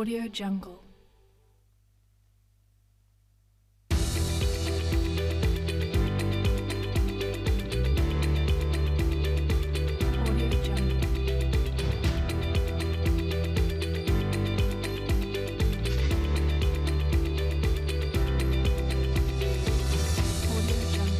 Audio Jungle. Audio Jungle. Audio Jungle.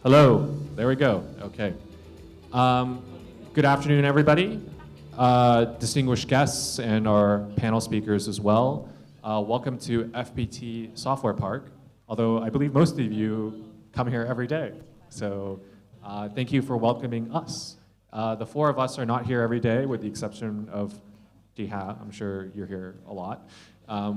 Hello, there we go. Okay. Good afternoon, everybody. Distinguished guests and our panel speakers as well. Welcome to FPT Software Park, although I believe most of you come here every day. So thank you for welcoming us. The four of us are not here every day with the exception of Jiha. I'm sure you're here a lot.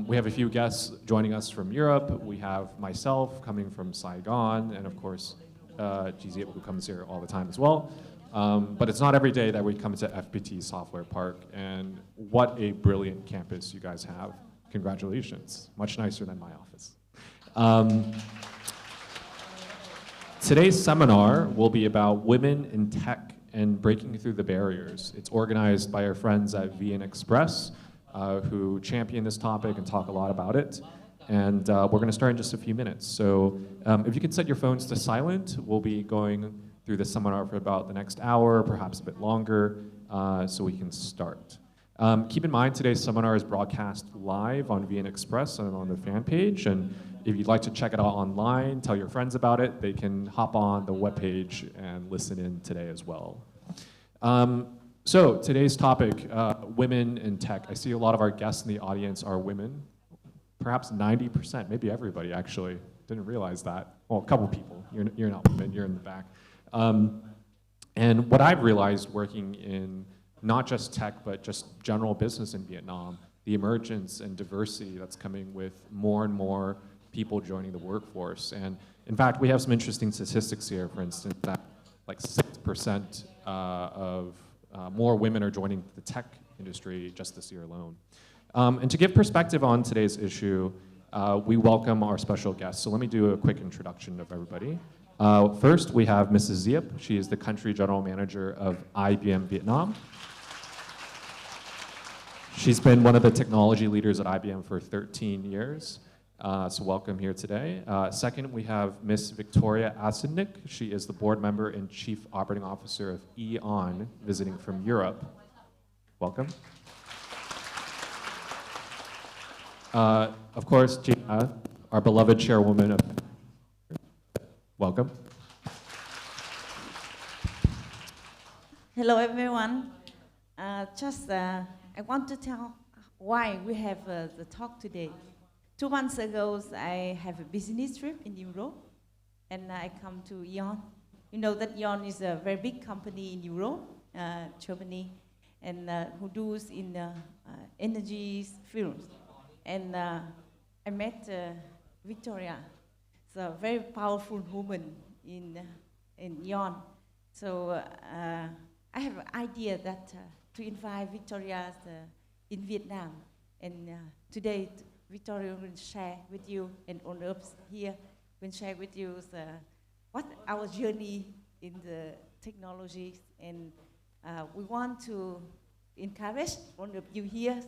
We have a few guests joining us from Europe. We have myself coming from Saigon, and of course, GZ, who comes here all the time as well. But it's not every day that we come to FPT Software Park, and what a brilliant campus you guys have. Congratulations, much nicer than my office. Today's seminar will be about women in tech and breaking through the barriers. It's organized by our friends at VN Express, who champion this topic and talk a lot about it. And we're going to start in just a few minutes. So if you can set your phones to silent, we'll be going through the seminar for about the next hour, perhaps a bit longer, so we can start. Keep in mind, today's seminar is broadcast live on VN Express and on the fan page. And if you'd like to check it out online, tell your friends about it, they can hop on the webpage and listen in today as well. So today's topic, women in tech. I see a lot of our guests in the audience are women. Perhaps 90%, maybe everybody actually. Didn't realize that. Well, a couple people. You're not women, you're in the back. And what I've realized working in not just tech, but just general business in Vietnam, the emergence and diversity that's coming with more and more people joining the workforce. And in fact, we have some interesting statistics here, for instance, that like 6% of more women are joining the tech industry just this year alone. And to give perspective on today's issue, we welcome our special guests. So let me do a quick introduction of everybody. First, we have Mrs. Diep. She is the Country General Manager of IBM Vietnam. She's been one of the technology leaders at IBM for 13 years. So welcome here today. Second, we have Miss Victoria Asendik. She is the board member and chief operating officer of E.ON, visiting from Europe. Welcome. Of course, Gina, our beloved chairwoman of welcome. Hello, everyone. I want to tell why we have the talk today. 2 months ago, I have a business trip in Europe, and I come to E.ON. You know that E.ON is a very big company in Europe, Germany, and who does in energy fields. And I met Victoria. It's a very powerful woman in E.ON. So I have an idea that to invite Victoria in Vietnam. And today, Victoria will share with you, and all of us here will share with you what our journey in the technologies. And we want to encourage all of you here.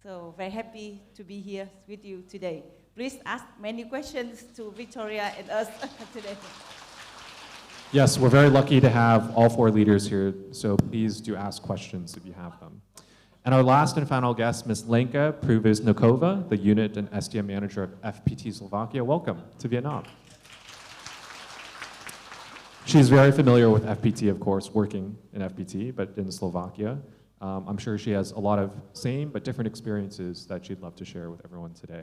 So very happy to be here with you today. Please ask many questions to Victoria and us today. Yes, we're very lucky to have all four leaders here, so please do ask questions if you have them. And our last and final guest, Ms. Lenka Pruviznikova, the unit and SDM manager of FPT Slovakia. Welcome to Vietnam. She's very familiar with FPT, of course, working in FPT, but in Slovakia. I'm sure she has a lot of same but different experiences that she'd love to share with everyone today.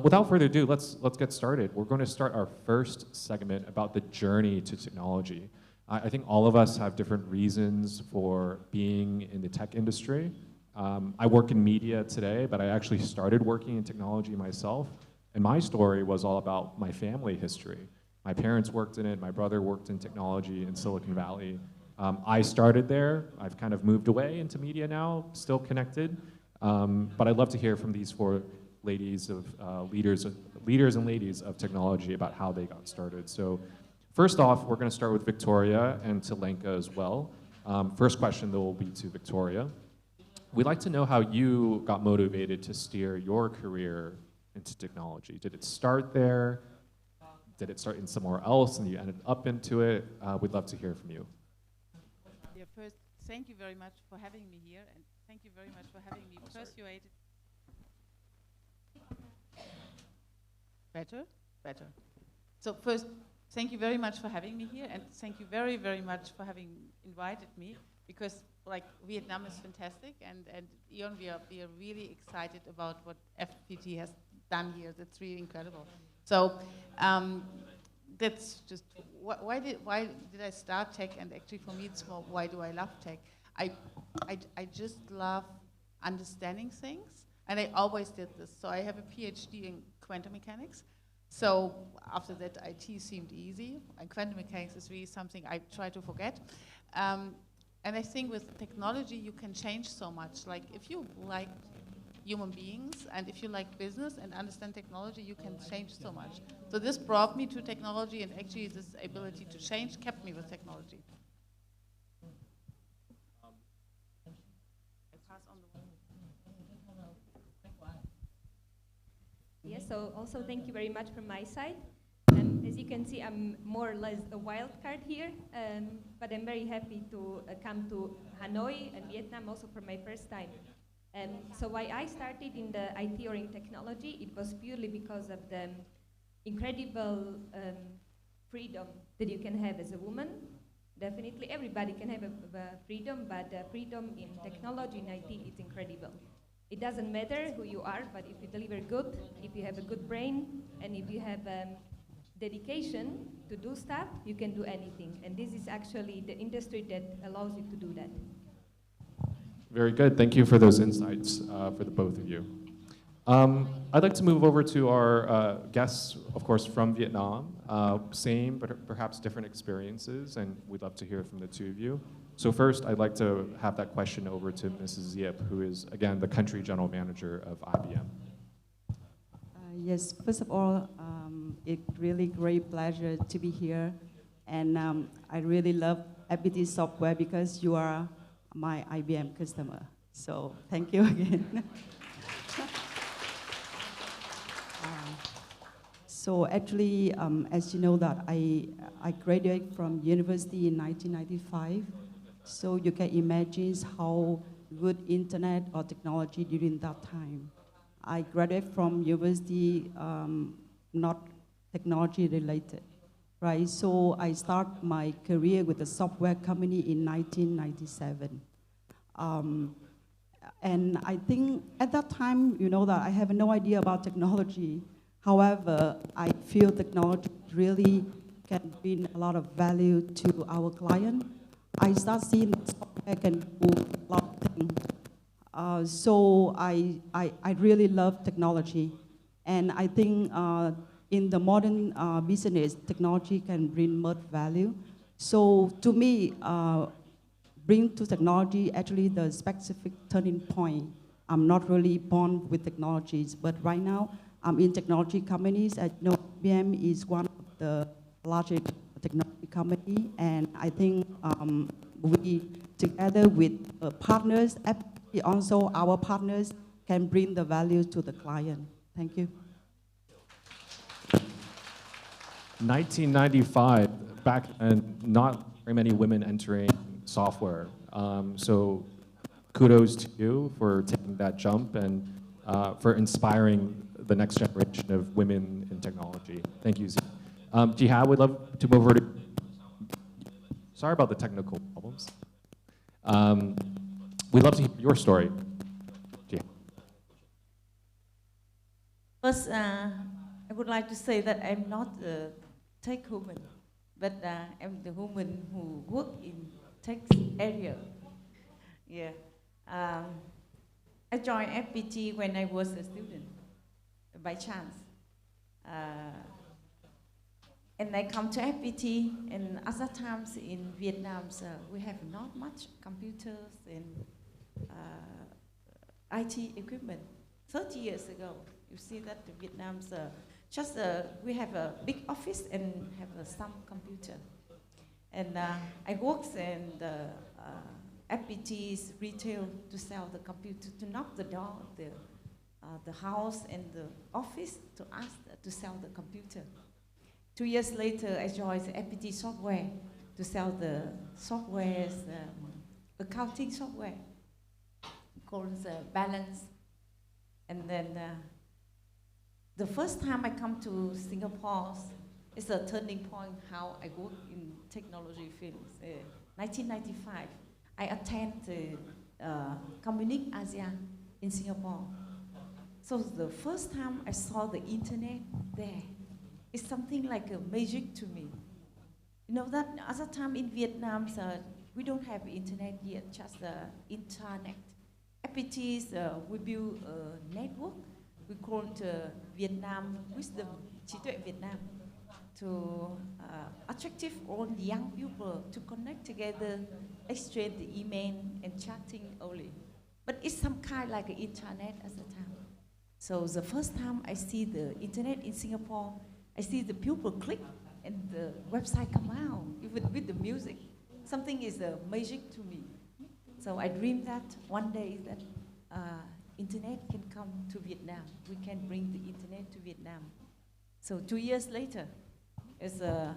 Without further ado, let's get started. We're going to start our first segment about the journey to technology. I think all of us have different reasons for being in the tech industry. I work in media today, but I actually started working in technology myself. And my story was all about my family history. My parents worked in it, my brother worked in technology in Silicon Valley. I started there. I've kind of moved away into media now, still connected. But I'd love to hear from these four ladies of leaders and ladies of technology about how they got started. So first off, we're going to start with Victoria and to Lenka as well. First question, though, will be to Victoria. We'd like to know how you got motivated to steer your career into technology. Did it start there? Did it start in somewhere else and you ended up into it? We'd love to hear from you. Yeah, first, thank you very much for having me here, and thank you very much for having me persuaded. Better? Better. So first, thank you very much for having me here, and thank you very, very much for having invited me, because like Vietnam is fantastic, and Eon, we are really excited about what FPT has done here. That's really incredible. So that's just why did I start tech? And actually, for me, it's more why do I love tech? I just love understanding things, and I always did this. So I have a PhD in quantum mechanics. So after that, IT seemed easy, and quantum mechanics is really something I try to forget. And I think with technology, you can change so much. Like if you like human beings, and if you like business and understand technology, you can change so much. So this brought me to technology, and actually this ability to change kept me with technology. I pass on the Yes, so also thank you very much from my side. As you can see, I'm more or less a wild card here, but I'm very happy to come to Hanoi and Vietnam also for my first time. So why I started in the IT or in technology, it was purely because of the incredible freedom that you can have as a woman. Definitely everybody can have a freedom, but freedom in technology, in IT, it's incredible. It doesn't matter who you are, but if you deliver good, if you have a good brain, and if you have dedication to do stuff, you can do anything. And this is actually the industry that allows you to do that. Very good. Thank you for those insights for the both of you. I'd like to move over to our guests, of course, from Vietnam. Same, but perhaps different experiences, and we'd love to hear from the two of you. So first, I'd like to have that question over to Mrs. Diep, who is, again, the country general manager of IBM. Yes, first of all, it's really great pleasure to be here. And I really love FPT software because you are my IBM customer. So thank you again. So actually, as you know that I graduated from university in 1995. So you can imagine how good internet or technology during that time. I graduated from university, not technology related, right? So I start my career with a software company in 1997. And I think at that time, you know that I have no idea about technology. However, I feel technology really can bring a lot of value to our client. I start seeing software can do a lot of things. So I really love technology. And I think in the modern business, technology can bring much value. So to me, bring to technology actually the specific turning point. I'm not really born with technologies, but right now I'm in technology companies. I know IBM is one of the largest technology company, and I think we, together with partners, also our partners, can bring the value to the client. Thank you. 1995, back then, not very many women entering software. So kudos to you for taking that jump and for inspiring the next generation of women in technology. Thank you, Z. Jihad, would love to move over to... Sorry about the technical problems. We'd love to hear your story. Jihad. First, I would like to say that I'm not a tech woman, but I'm the woman who work in tech area. Yeah. I joined FPT when I was a student, by chance. And I come to FPT, and other times in Vietnam, we have not much computers and IT equipment. 30 years ago, you see that the Vietnam's we have a big office and have some computer. And I worked in the FPT's retail to sell the computer, to knock the door of the house and the office to ask to sell the computer. 2 years later, I joined the FPT software to sell the software's accounting software called Balance. And then the first time I come to Singapore, it's a turning point how I work in technology fields. 1995, I attend the Communique ASEAN in Singapore. So the first time I saw the internet there, it's something like a magic to me. You know that other time in Vietnam, we don't have internet yet, just the intranet. FPTs, we build a network. We call it Vietnam Wisdom, trí tuệ Việt Nam, to attractive all young people to connect together, exchange the email and chatting only. But it's some kind like an intranet at the time. So the first time I see the internet in Singapore, I see the people click and the website come out, even with the music. Something is magic to me. So I dream that one day that internet can come to Vietnam. We can bring the internet to Vietnam. So 2 years later, it's a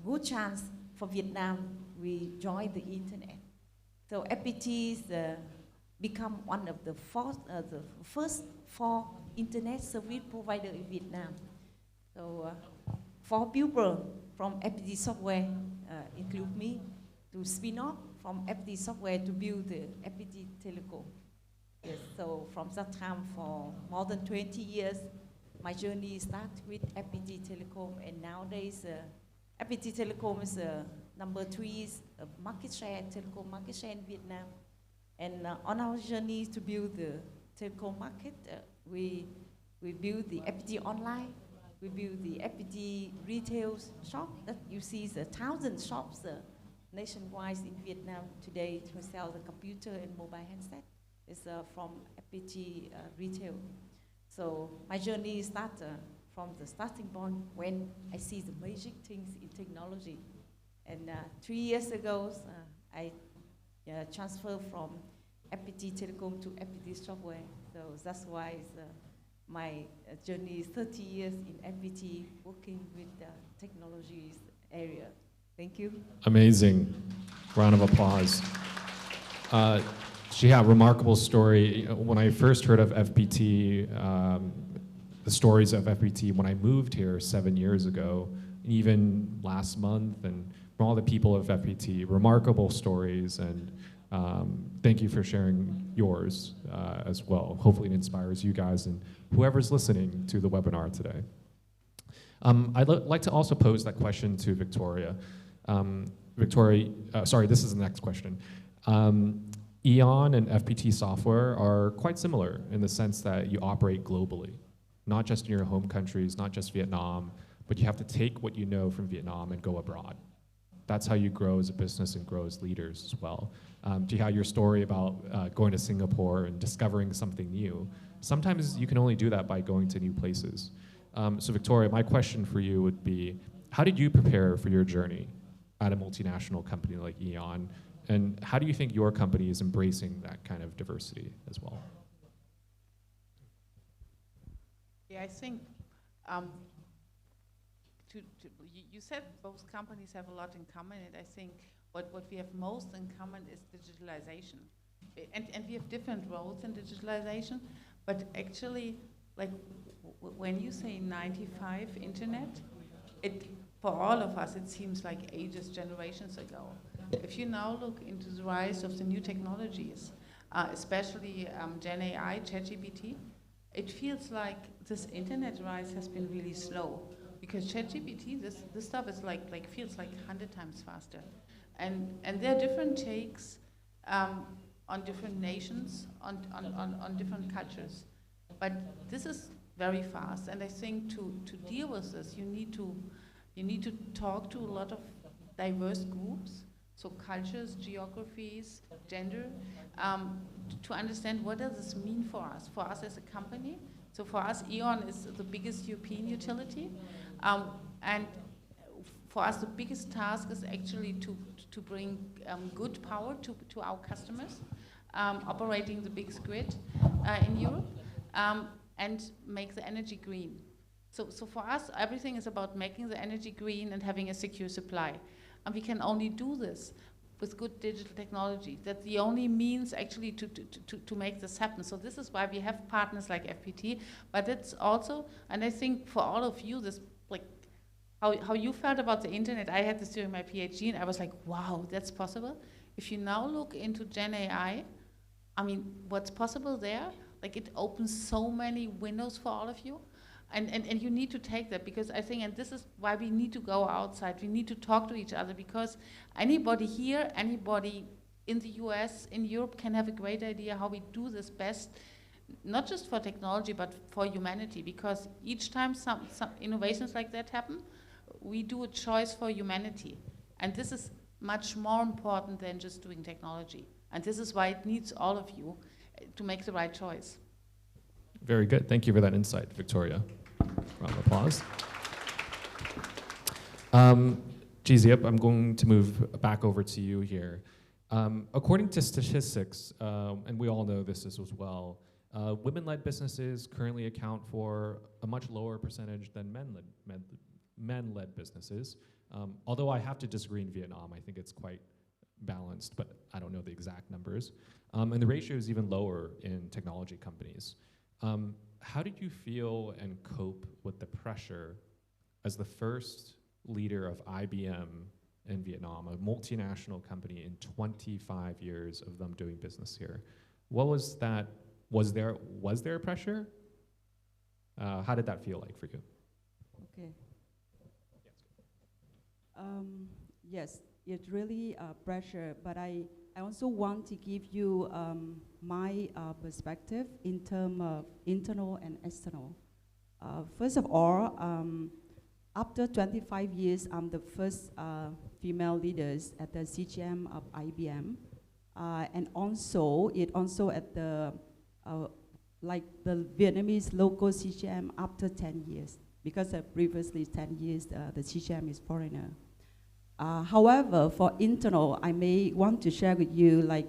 good chance for Vietnam. We join the internet. So FPT's become one of the first 4 internet service provider in Vietnam. So 4 people from FPT software, include me, to spin off from FPT software to build the FPT Telecom. Yes, so from that time for more than 20 years, my journey started with FPT Telecom, and nowadays FPT Telecom is number 3 market share, telecom market share in Vietnam. And on our journey to build the telecom market, we build the FPT online, we build the FPT retail shop that you see the 1,000 shops nationwide in Vietnam today to sell the computer and mobile handset. It's from FPT retail. So my journey starts from the starting point when I see the magic things in technology. And 3 years ago, I transferred from FPT Telecom to FPT software. So that's why my journey is 30 years in FPT, working with the technologies area. Thank you. Amazing. Round of applause. Yeah, remarkable story. When I first heard of FPT, the stories of FPT when I moved here 7 years ago, even last month, and from all the people of FPT, remarkable stories, and thank you for sharing yours as well. Hopefully it inspires you guys and whoever's listening to the webinar today. I'd like to also pose that question to Victoria. Victoria, sorry, this is the next question. Eon and FPT software are quite similar in the sense that you operate globally, not just in your home countries, not just Vietnam, but you have to take what you know from Vietnam and go abroad. That's how you grow as a business and grow as leaders as well. Do you have your story about going to Singapore and discovering something new? Sometimes you can only do that by going to new places. So Victoria, my question for you would be, how did you prepare for your journey at a multinational company like Eon? And how do you think your company is embracing that kind of diversity as well? Yeah, I think you said both companies have a lot in common, and I think what we have most in common is digitalization. And we have different roles in digitalization, but actually, like when you say 95 internet, for all of us, it seems like ages, generations ago. If you now look into the rise of the new technologies, especially Gen AI, ChatGPT, it feels like this internet rise has been really slow, because ChatGPT, this stuff is feels like 100 times faster, and there are different takes on different nations, on different cultures, but this is very fast, and I think to deal with this, you need to You need to talk to a lot of diverse groups, so cultures, geographies, gender, to understand what does this mean for us as a company. So for us, E.ON is the biggest European utility, and for us, the biggest task is actually to bring good power to our customers, operating the biggest grid in Europe, and make the energy green. So for us, everything is about making the energy green and having a secure supply. And we can only do this with good digital technology. That's the only means actually to make this happen. So this is why we have partners like FPT, but it's also, and I think for all of you, this, like, how you felt about the internet, I had this during my PhD, and I was like, wow, that's possible. If you now look into Gen AI, I mean, what's possible there, like it opens so many windows for all of you. And you need to take that, because I think, and this is why we need to go outside, we need to talk to each other, because anybody here, anybody in the US, in Europe can have a great idea how we do this best, not just for technology, but for humanity, because each time some innovations like that happen, we do a choice for humanity. And this is much more important than just doing technology. And this is why it needs all of you to make the right choice. Very good. Thank you for that insight, Victoria. Round of applause. Jizyep, I'm going to move back over to you here. According to statistics, and we all know this as well, women-led businesses currently account for a much lower percentage than men-led businesses. Although I have to disagree in Vietnam, I think it's quite balanced, but I don't know the exact numbers. And the ratio is even lower in technology companies. How did you feel and cope with the pressure as the first leader of IBM in Vietnam, a multinational company in 25 years of them doing business here? What was that? Was there pressure? How did that feel like for you? Okay. Yes, it's really pressure, but I also want to give you my perspective in terms of internal and external. First of all, after 25 years, I'm the first female leaders at the CGM of IBM, and also at the like the Vietnamese local CGM after 10 years, because previously 10 years the CGM is foreigner. However, for internal, I may want to share with you, like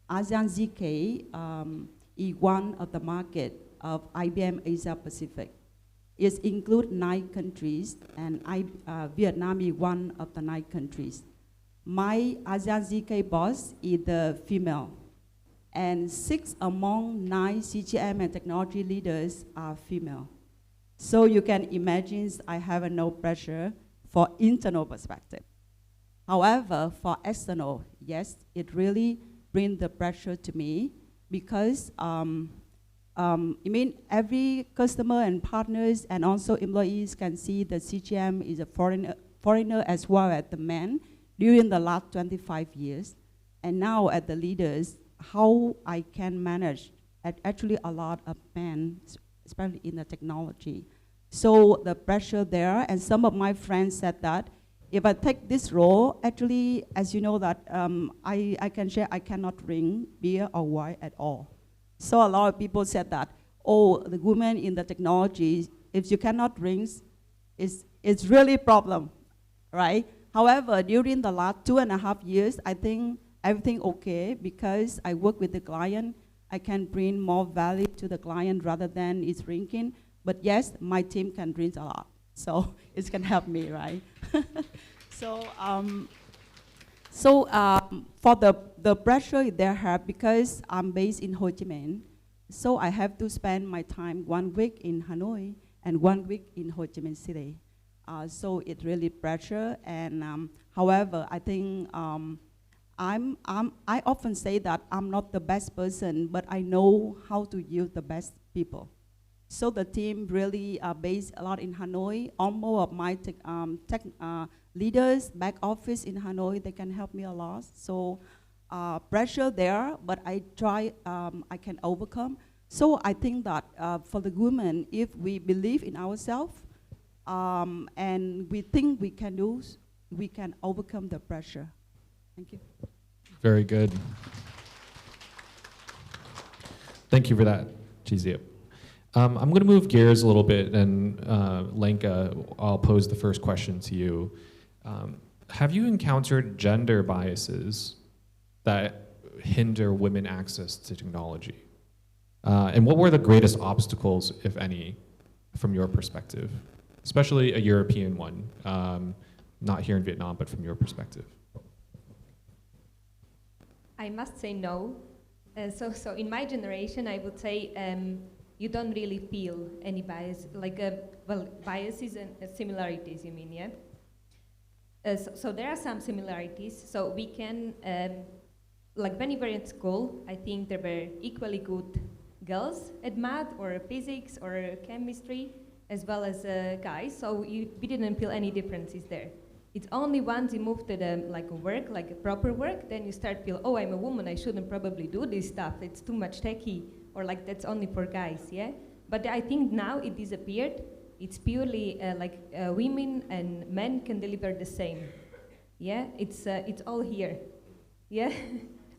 ASEAN ZK is one of the market of IBM Asia Pacific. It includes 9 countries, and Vietnam is one of the 9 countries. My ASEAN ZK boss is the female, and 6 among 9 CGM and technology leaders are female. So you can imagine I have no pressure for internal perspective. However, for external, yes, it really brings the pressure to me, because I mean, every customer and partners and also employees can see the CGM is a foreigner as well as the man during the last 25 years. And now at the leaders, how I can manage actually a lot of men, especially in the technology. So the pressure there, and some of my friends said that if I take this role, actually, as you know that I can share, I cannot drink beer or wine at all. So a lot of people said that, oh, the women in the technology, if you cannot drink, it's really a problem, right? However, during the last 2.5 years, I think everything okay, because I work with the client. I can bring more value to the client rather than is drinking. But yes, my team can drink a lot, so it can help me, right? For the pressure they have, because I'm based in Ho Chi Minh, so I have to spend my time 1 week in Hanoi and 1 week in Ho Chi Minh City. So it really pressure, and however, I think I often say that I'm not the best person, but I know how to use the best people. So the team really based a lot in Hanoi. Almost of my tech leaders, back office in Hanoi, they can help me a lot. So pressure there, but I try, I can overcome. So I think that for the women, if we believe in ourselves, and we think we can we can overcome the pressure. Thank you. Very good. Thank you for that, Chizia. I'm going to move gears a little bit, and Lenka, I'll pose the first question to you. Have you encountered gender biases that hinder women access to technology? And what were the greatest obstacles, if any, from your perspective? Especially a European one, not here in Vietnam, but from your perspective. I must say no. So in my generation, I would say you don't really feel any bias, like biases and similarities, you mean, yeah? So there are some similarities. So we can, like when we were at school, I think there were equally good girls at math or physics or chemistry, as well as guys. So we didn't feel any differences there. It's only once you move to the work, like a proper work, then you start feel, oh, I'm a woman, I shouldn't probably do this stuff. It's too much techie, or like that's only for guys, yeah? But I think now it disappeared. It's purely women and men can deliver the same, yeah? It's all here, yeah?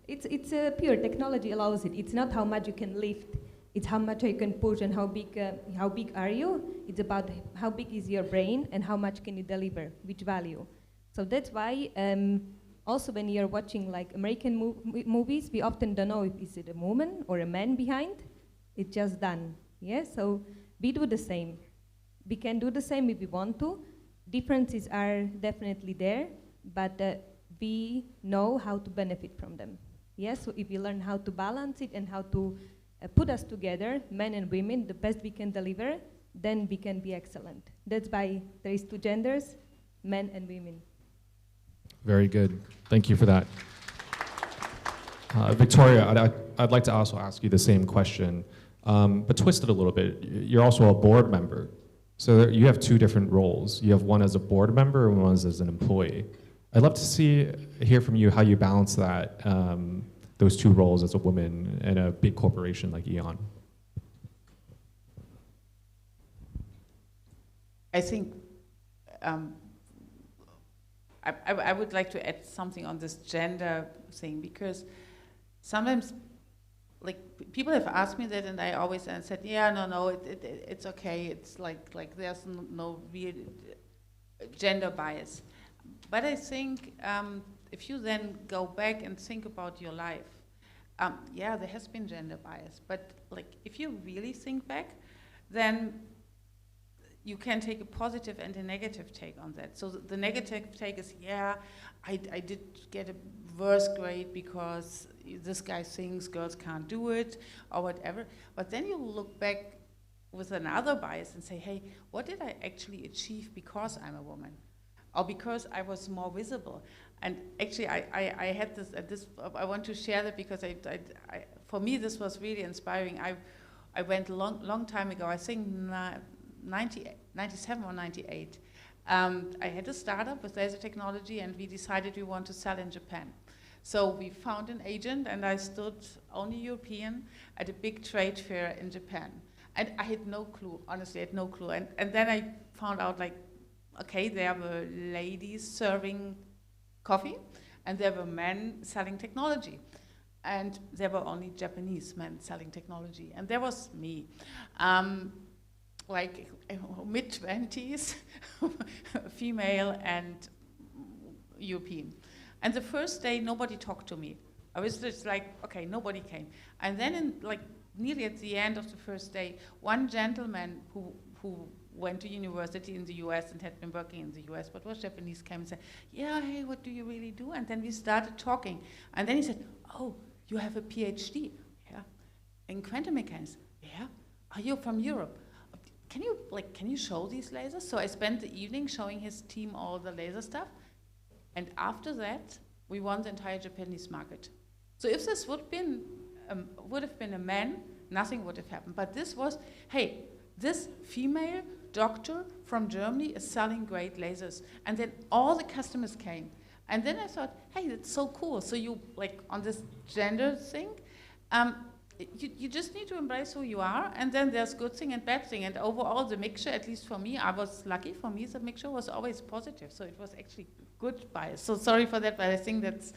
It's pure technology allows it. It's not how much you can lift. It's how much you can push and how big are you. It's about how big is your brain and how much can you deliver, which value. So that's why also when you're watching like American movies, we often don't know if is it a woman or a man behind. It's just done, yeah? So we do the same. We can do the same if we want to. Differences are definitely there, but we know how to benefit from them. Yeah, so if we learn how to balance it and how to put us together, men and women, the best we can deliver, then we can be excellent. That's why there is two genders, men and women. Very good. Thank you for that. Victoria, I'd like to also ask you the same question, but twist it a little bit. You're also a board member. So you have two different roles. You have one as a board member and one as an employee. I'd love to hear from you how you balance that, those two roles as a woman in a big corporation like E.ON. I think I would like to add something on this gender thing, because sometimes people have asked me that, and I always said, yeah, no, it's okay. It's like there's no real gender bias. But I think if you then go back and think about your life, yeah, there has been gender bias. But if you really think back, then you can take a positive and a negative take on that. So the negative take is, yeah, I did get a worse grade because this guy thinks girls can't do it or whatever. But then you look back with another bias and say, hey, what did I actually achieve because I'm a woman? Or because I was more visible? And actually, I had this, I want to share that because for me, this was really inspiring. I went a long time ago, I think 97 or 98. I had a startup with laser technology, and we decided we want to sell in Japan. So we found an agent, and I stood, only European, at a big trade fair in Japan. And I had no clue, honestly, I had no clue. And then I found out, okay, there were ladies serving coffee, and there were men selling technology. And there were only Japanese men selling technology. And there was me. Mid-20s, female and European. And the first day, nobody talked to me. I was just okay, nobody came. And then nearly at the end of the first day, one gentleman who went to university in the US and had been working in the US, but was Japanese, came and said, yeah, hey, what do you really do? And then we started talking. And then he said, oh, you have a PhD, yeah, in quantum mechanics, yeah? Are you from Europe? Can you show these lasers? So I spent the evening showing his team all the laser stuff. And after that, we won the entire Japanese market. So if this would have been a man, nothing would have happened. But this was, hey, this female doctor from Germany is selling great lasers. And then all the customers came. And then I thought, hey, that's so cool. So you, on this gender thing, you just need to embrace who you are, and then there's good thing and bad thing. And overall, the mixture, at least for me, I was lucky. For me, the mixture was always positive, so it was actually good bias. So sorry for that, but I think that's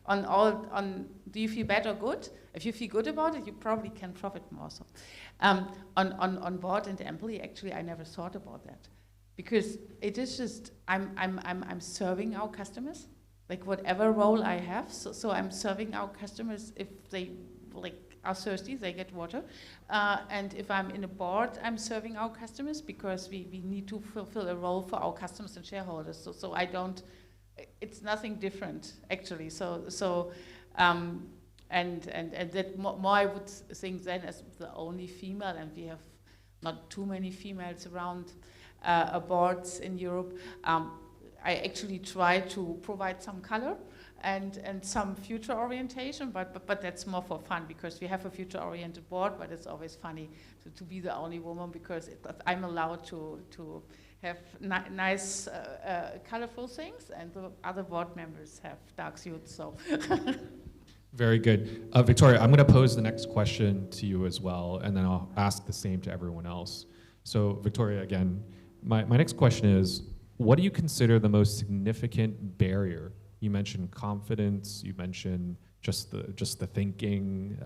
on do you feel bad or good? If you feel good about it, you probably can profit more. So on board and employee, actually, I never thought about that, because it is just I'm serving our customers, like whatever role I have. So I'm serving our customers. If they are thirsty, they get water. And if I'm in a board, I'm serving our customers, because we need to fulfill a role for our customers and shareholders. So I don't, it's nothing different, actually. And that more I would think then, as the only female, and we have not too many females around boards in Europe, I actually try to provide some color and some future orientation, but that's more for fun, because we have a future-oriented board, but it's always funny to be the only woman, because I'm allowed to have nice, colorful things, and the other board members have dark suits, so. Very good. Victoria, I'm going to pose the next question to you as well, and then I'll ask the same to everyone else. So Victoria, again, my next question is, what do you consider the most significant barrier? You mentioned confidence, you mentioned just the thinking.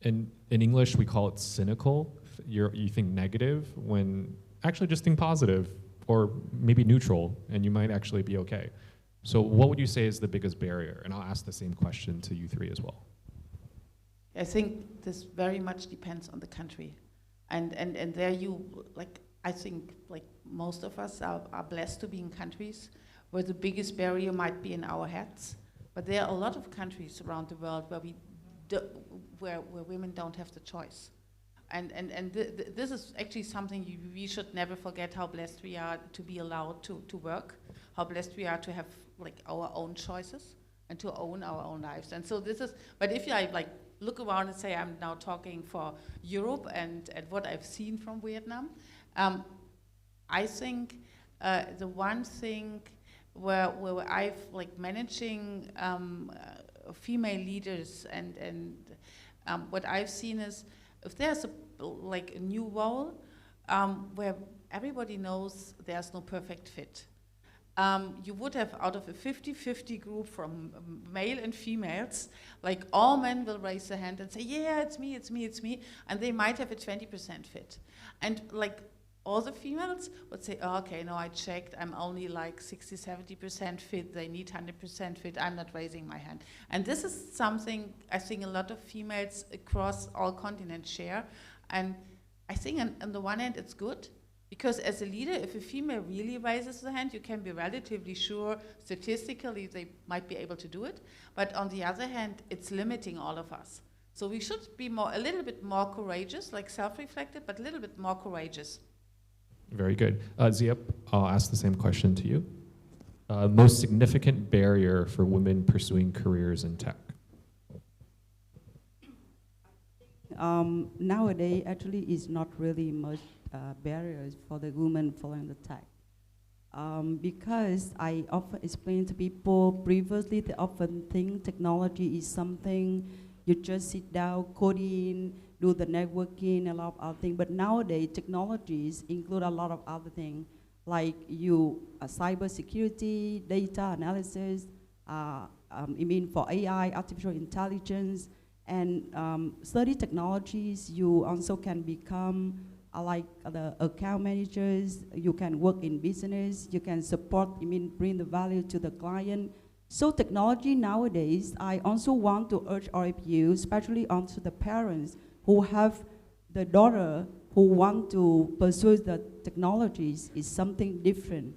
In English, we call it cynical. You think negative when actually just think positive, or maybe neutral, and you might actually be okay. So what would you say is the biggest barrier? And I'll ask the same question to you three as well. I think this very much depends on the country. And there I think most of us are blessed to be in countries where the biggest barrier might be in our heads. But there are a lot of countries around the world where women don't have the choice. And this is actually something we should never forget, how blessed we are to be allowed to work, how blessed we are to have our own choices and to own our own lives. And so this is, but if I look around and say I'm now talking for Europe and what I've seen from Vietnam, I think the one thing where I've managing female leaders and what I've seen is, if there's a new role where everybody knows there's no perfect fit, you would have, out of a 50-50 group from male and females, all men will raise their hand and say, yeah, it's me, it's me, it's me, and they might have a 20% fit. And all the females would say, oh, okay, no, I checked, I'm only 60-70% fit, they need 100% fit, I'm not raising my hand. And this is something I think a lot of females across all continents share. And I think on the one hand it's good, because as a leader, if a female really raises the hand, you can be relatively sure statistically they might be able to do it. But on the other hand, it's limiting all of us. So we should be a little bit more courageous, self-reflected, but a little bit more courageous. Very good. Ziep, I'll ask the same question to you. Most significant barrier for women pursuing careers in tech? Nowadays, actually, is not really much barriers for the women following the tech. Because I often explain to people previously, they often think technology is something you just sit down, code in, do the networking, a lot of other things. But nowadays, technologies include a lot of other things, like cyber security, data analysis, for AI, artificial intelligence, and study technologies. You also can become the account managers. You can work in business. You can support, bring the value to the client. So technology nowadays, I also want to urge all of you, especially onto the parents who have the daughter who want to pursue the technologies, is something different.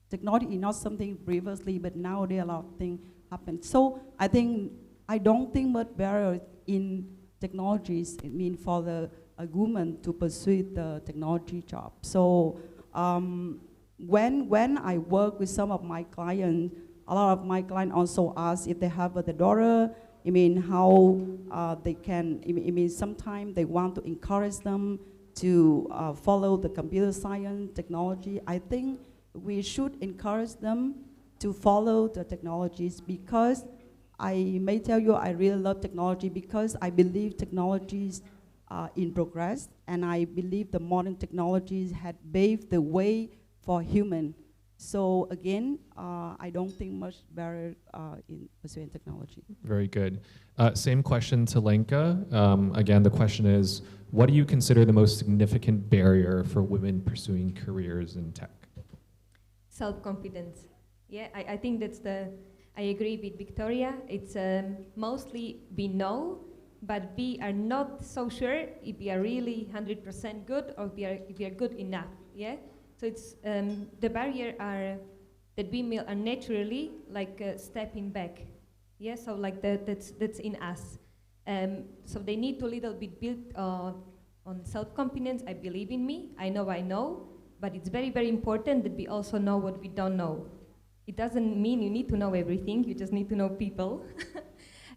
Technology is not something previously, but nowadays a lot of things happen. So I don't think much barrier in technologies, for a woman to pursue the technology job. So when I work with some of my clients, a lot of my clients also ask if they have the daughter, how they can, sometimes they want to encourage them to follow the computer science technology. I think we should encourage them to follow the technologies, because I may tell you I really love technology because I believe technologies are in progress, and I believe the modern technologies had paved the way for human. So again, I don't think much barrier in pursuing technology. Very good. Same question to Lenka. Again, the question is, what do you consider the most significant barrier for women pursuing careers in tech? Self-confidence. Yeah, I think I agree with Victoria. It's mostly we know, but we are not so sure if we are really 100% good or if we are good enough. Yeah. So it's the barrier are that women are naturally like stepping back. Yeah. So like that's in us. So they need to little bit build on self-confidence. I believe in me. I know. But it's very, very important that we also know what we don't know. It doesn't mean you need to know everything, you just need to know people.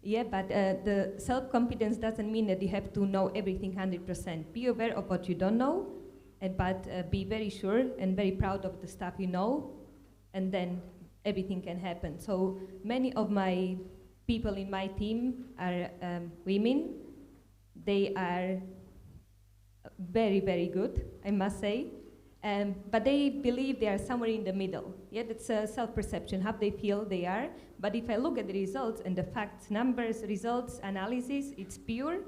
Yeah, but the self-confidence doesn't mean that you have to know everything 100%. Be aware of what you don't know, but be very sure and very proud of the stuff you know, and then everything can happen. So many of my people in my team are women. They are very, very good, I must say. But they believe they are somewhere in the middle. Yeah, that's self-perception, how they feel they are. But if I look at the results and the facts, numbers, results, analysis, it's pure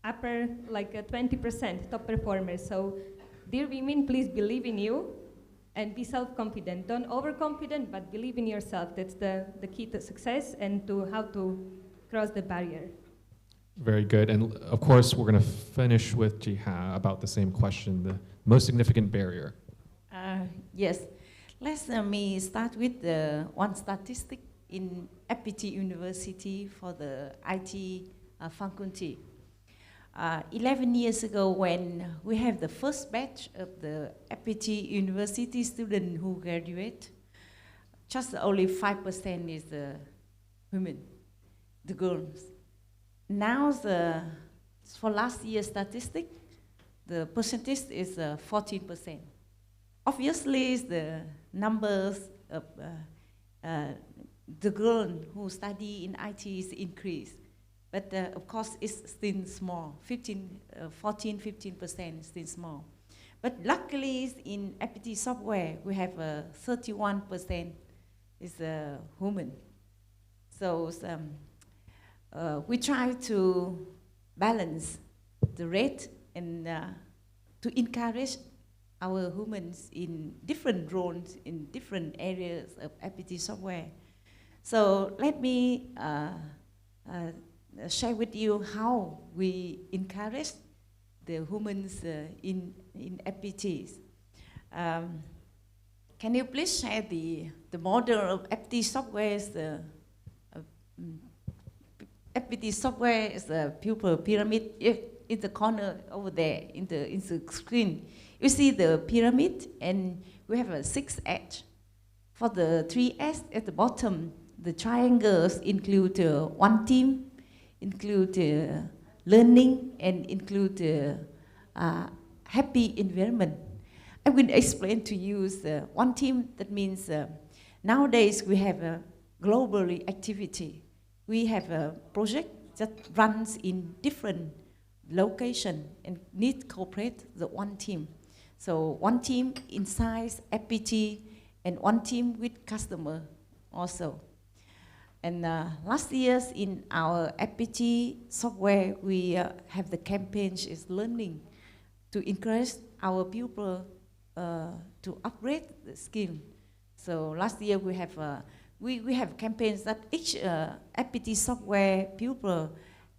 upper, like 20% top performers. So, dear women, please believe in you and be self-confident. Don't overconfident, but believe in yourself. That's the key to success and to how to cross the barrier. Very good. And of course, we're going to finish with Jiha about the same question, the most significant barrier. Yes. Let me start with one statistic in FPT University for the IT faculty. 11 years ago, when we have the first batch of the FPT University students who graduate, just only 5% is the women, the girls. Now, for last year's statistic, the percentage is 14%. Obviously, the numbers of the girls who study in IT is increased. But of course, it's still small, 14-15% is still small. But luckily, in FPT software, we have 31% is women. So we try to balance the rate and to encourage our women in different roles, in different areas of FPT software. So let me share with you how we encourage the women in FPTs. Can you please share the model of FPT software? FPT software is a pupil pyramid. In the corner over there, in the screen, you see the pyramid, and we have a 6 edge. For the 3 edges at the bottom, the triangles include one team, include learning, and include happy environment. I will explain to you one team. That means nowadays we have a globally activity. We have a project that runs in different location and need cooperate the one team. So one team inside FPT and one team with customer also. And last year in our FPT software, we have the campaign is learning to encourage our pupil to upgrade the skill. So last year we have campaigns that each FPT software pupil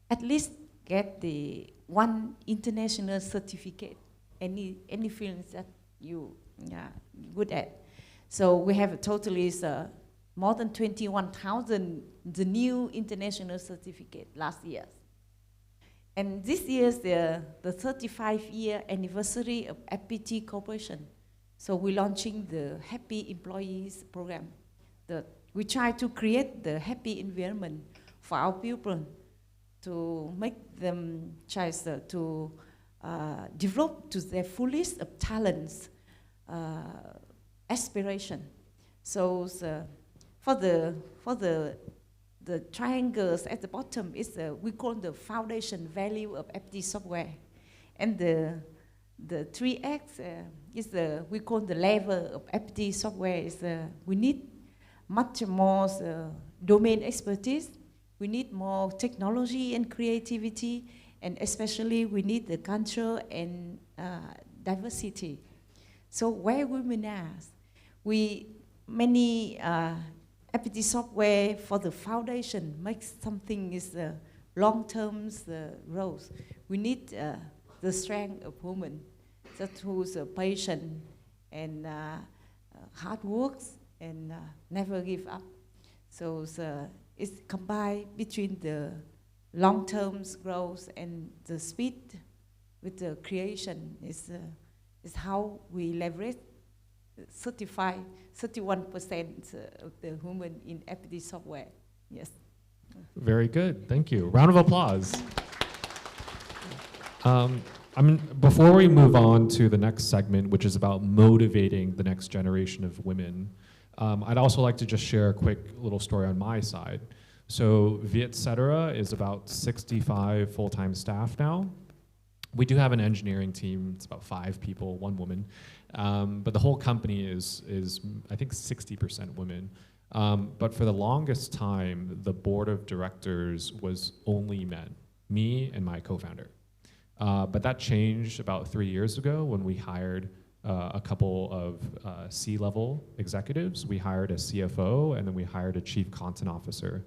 at least get the one international certificate, any field that you good at. So we have a totally more than 21,000 the new international certificate last year. And this year's the 35-year anniversary of FPT Corporation. So we're launching the Happy Employees program. We try to create the happy environment for our people to make them try to develop to their fullest of talents, aspiration. So for the the triangles at the bottom is we call the foundation value of FD software, and the 3x is we call the level of FD software. Is we need much more domain expertise. We need more technology and creativity, and especially we need the culture and diversity. So where women are, many FPT software for the foundation makes something is long-term growth. We need the strength of women, that who's patient and hard works and never give up. So it's combined between the long-term growth and the speed with the creation is how we leverage 31% of the human in FPT software. Yes. Very good. Thank you. Round of applause. Before we move on to the next segment, which is about motivating the next generation of women, I'd also like to just share a quick little story on my side. So Vietcetera is about 65 full-time staff now. We do have an engineering team. It's about 5 people, 1 woman. But the whole company is I think 60% women. But for the longest time, the board of directors was only men, me and my co-founder. But that changed about 3 years ago when we hired a couple of C-level executives. We hired a CFO, and then we hired a chief content officer.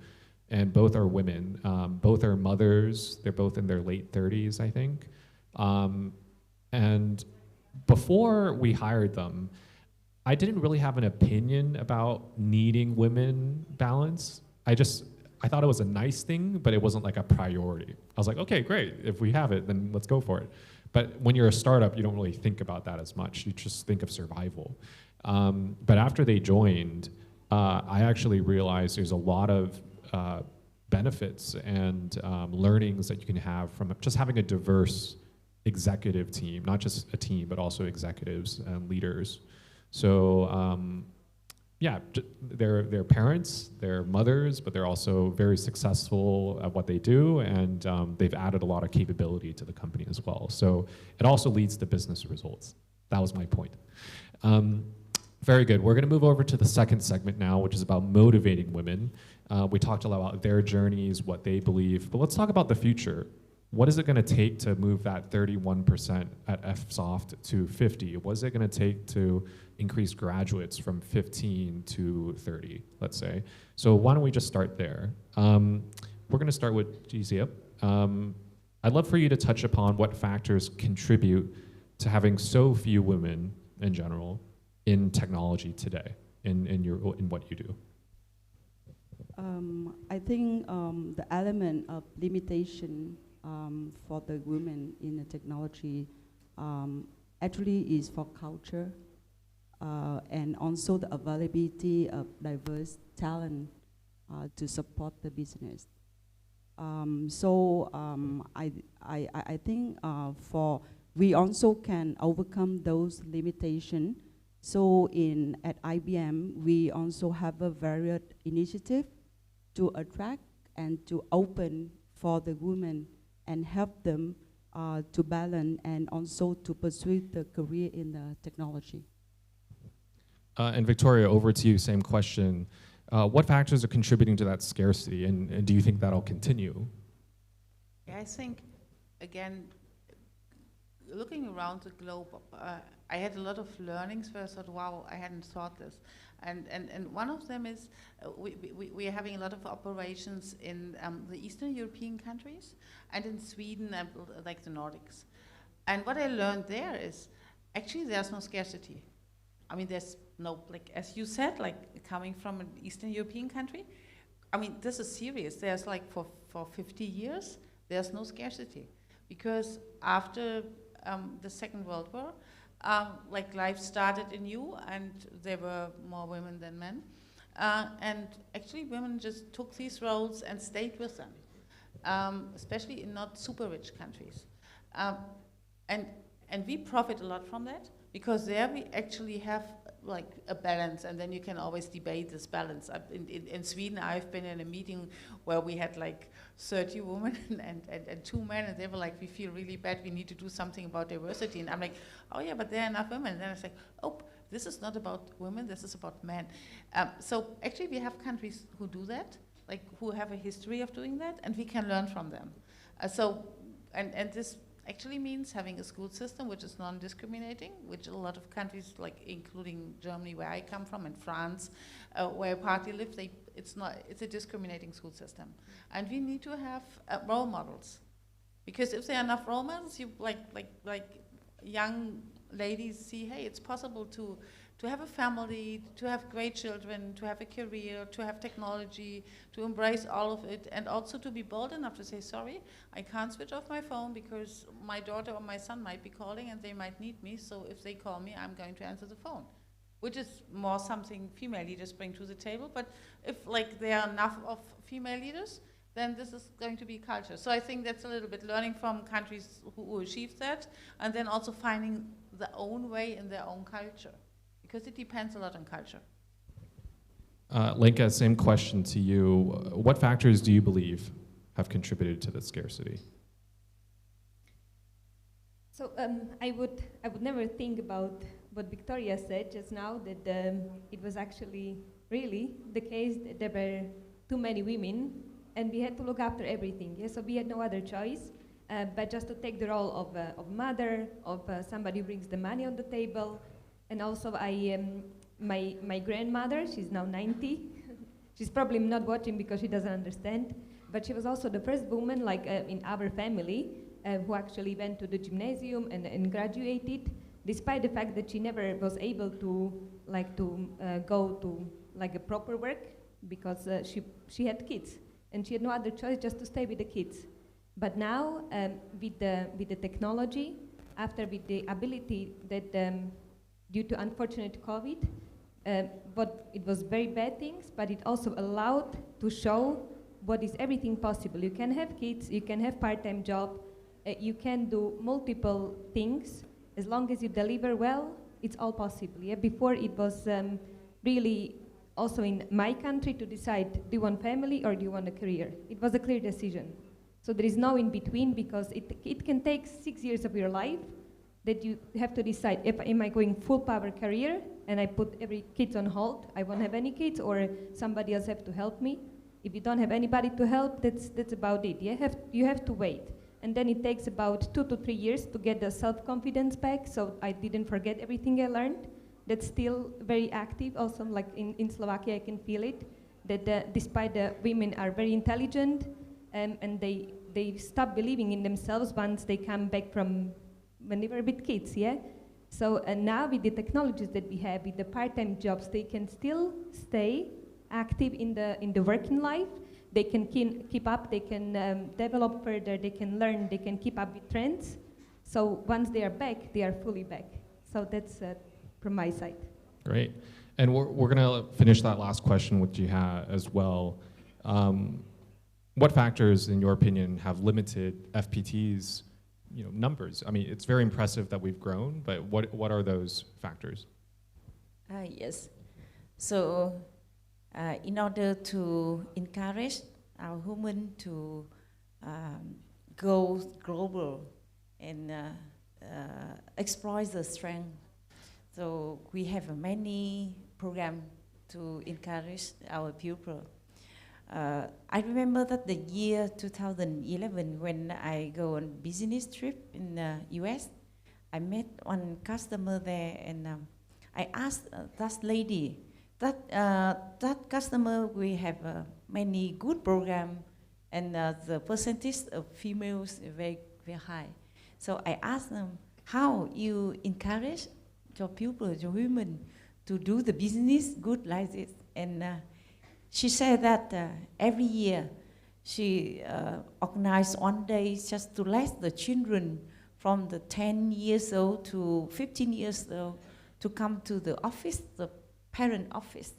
And both are women. Both are mothers. They're both in their late 30s, I think. And before we hired them, I didn't really have an opinion about needing women balance. I thought it was a nice thing, but it wasn't like a priority. I was like, okay, great. If we have it, then let's go for it. But when you're a startup, you don't really think about that as much. You just think of survival. But after they joined, I actually realized there's a lot of benefits and learnings that you can have from just having a diverse executive team, not just a team, but also executives and leaders. So yeah, they're parents, they're mothers, but they're also very successful at what they do, and they've added a lot of capability to the company as well. So it also leads to business results. That was my point. Very good. We're gonna move over to the second segment now, which is about motivating women. We talked a lot about their journeys, what they believe, but let's talk about the future. What is it going to take to move that 31% at FSoft to 50? What is it going to take to increase graduates from 15 to 30, let's say? So why don't we just start there? We're going to start with Jiziep. I'd love for you to touch upon what factors contribute to having so few women in general in technology today, in what you do. I think the element of limitation for the women in the technology actually is for culture and also the availability of diverse talent to support the business. I think we also can overcome those limitations. So at IBM, we also have a varied initiative to attract and to open for the women and help them to balance and also to pursue the career in the technology. And Victoria, over to you, same question. What factors are contributing to that scarcity, and do you think that'll continue? Yeah, I think, again, looking around the globe, I had a lot of learnings where I thought, wow, I hadn't thought this. And one of them is we are having a lot of operations in the Eastern European countries and in Sweden, like the Nordics. And what I learned there is actually there's no scarcity. I mean, there's no, like, as you said, like coming from an Eastern European country, I mean, this is serious. There's like for 50 years, there's no scarcity. Because after the Second World War, like life started anew and there were more women than men. And actually women just took these roles and stayed with them, especially in not super rich countries. And And we profit a lot from that because there we actually have like a balance, and then you can always debate this balance. In Sweden, I've been in a meeting where we had like 30 women and 2 men, and they were like, we feel really bad, we need to do something about diversity. And I'm like, oh yeah, but there are enough women. And then I was like, oh, this is not about women, this is about men. So actually we have countries who do that, like who have a history of doing that, and we can learn from them. And this actually means having a school system which is non-discriminating, which a lot of countries, like including Germany, where I come from, and France, where I partly live, it's a discriminating school system. And we need to have role models, because if there are enough role models, you like young ladies see, hey, it's possible to have a family, to have great children, to have a career, to have technology, to embrace all of it, and also to be bold enough to say, sorry, I can't switch off my phone because my daughter or my son might be calling and they might need me, so if they call me, I'm going to answer the phone. Which is more something female leaders bring to the table, but if like there are enough of female leaders, then this is going to be culture. So I think that's a little bit learning from countries who achieve that, and then also finding their own way in their own culture, because it depends a lot on culture. Lenka, same question to you. What factors do you believe have contributed to the scarcity? So I would never think about what Victoria said just now, that it was actually really the case that there were too many women and we had to look after everything. Yeah? So we had no other choice but just to take the role of mother, of somebody who brings the money on the table. And also my grandmother, she's now 90. She's probably not watching because she doesn't understand, but she was also the first woman in our family who actually went to the gymnasium and graduated, despite the fact that she never was able to go to a proper work because she had kids and she had no other choice just to stay with the kids. But now with the technology, with the ability that due to unfortunate COVID, but it was very bad things, but it also allowed to show what is everything possible. You can have kids, you can have part-time job, you can do multiple things. As long as you deliver well, it's all possible. Yeah? Before it was really also in my country to decide, do you want family or do you want a career? It was a clear decision. So there is no in between, because it can take 6 years of your life that you have to decide, am I going full power career and I put every kid on hold, I won't have any kids, or somebody else have to help me. If you don't have anybody to help, that's about it. You have to wait. And then it takes about 2 to 3 years to get the self-confidence back, so I didn't forget everything I learned. That's still very active. Also, like in Slovakia, I can feel it, that despite the women are very intelligent, and they stop believing in themselves once they come back from when they were with kids, yeah? So now with the technologies that we have, with the part-time jobs, they can still stay active in the working life. They can keep up, they can develop further, they can learn, they can keep up with trends. So once they are back, they are fully back. So that's from my side. Great. And we're going to finish that last question with Jihad as well. What factors, in your opinion, have limited FPT's numbers? I mean, it's very impressive that we've grown, but what are those factors? Yes. So in order to encourage our women to go global and exploit the strength, so we have many programs to encourage our pupils. I remember that the year 2011, when I go on business trip in the US, I met one customer there, and I asked that lady, that customer, we have many good programs, and the percentage of females is very, very high. So I asked them, how you encourage your pupils, your women, to do the business good like this? And she said that every year she organized one day just to let the children from the 10 years old to 15 years old to come to the office, the parent office,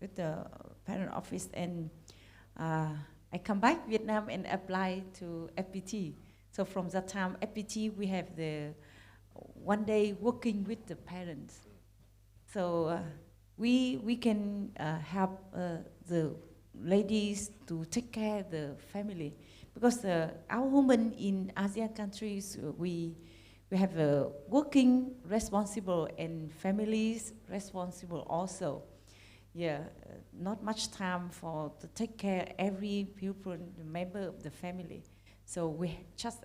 with the parent office, and I come back Vietnam and apply to FPT. So from that time, FPT, we have the one day working with the parents. So we can help the ladies to take care of the family, because our women in ASEAN countries, we have a working responsible and families responsible also. Yeah, not much time for to take care every pupil, the member of the family. So we just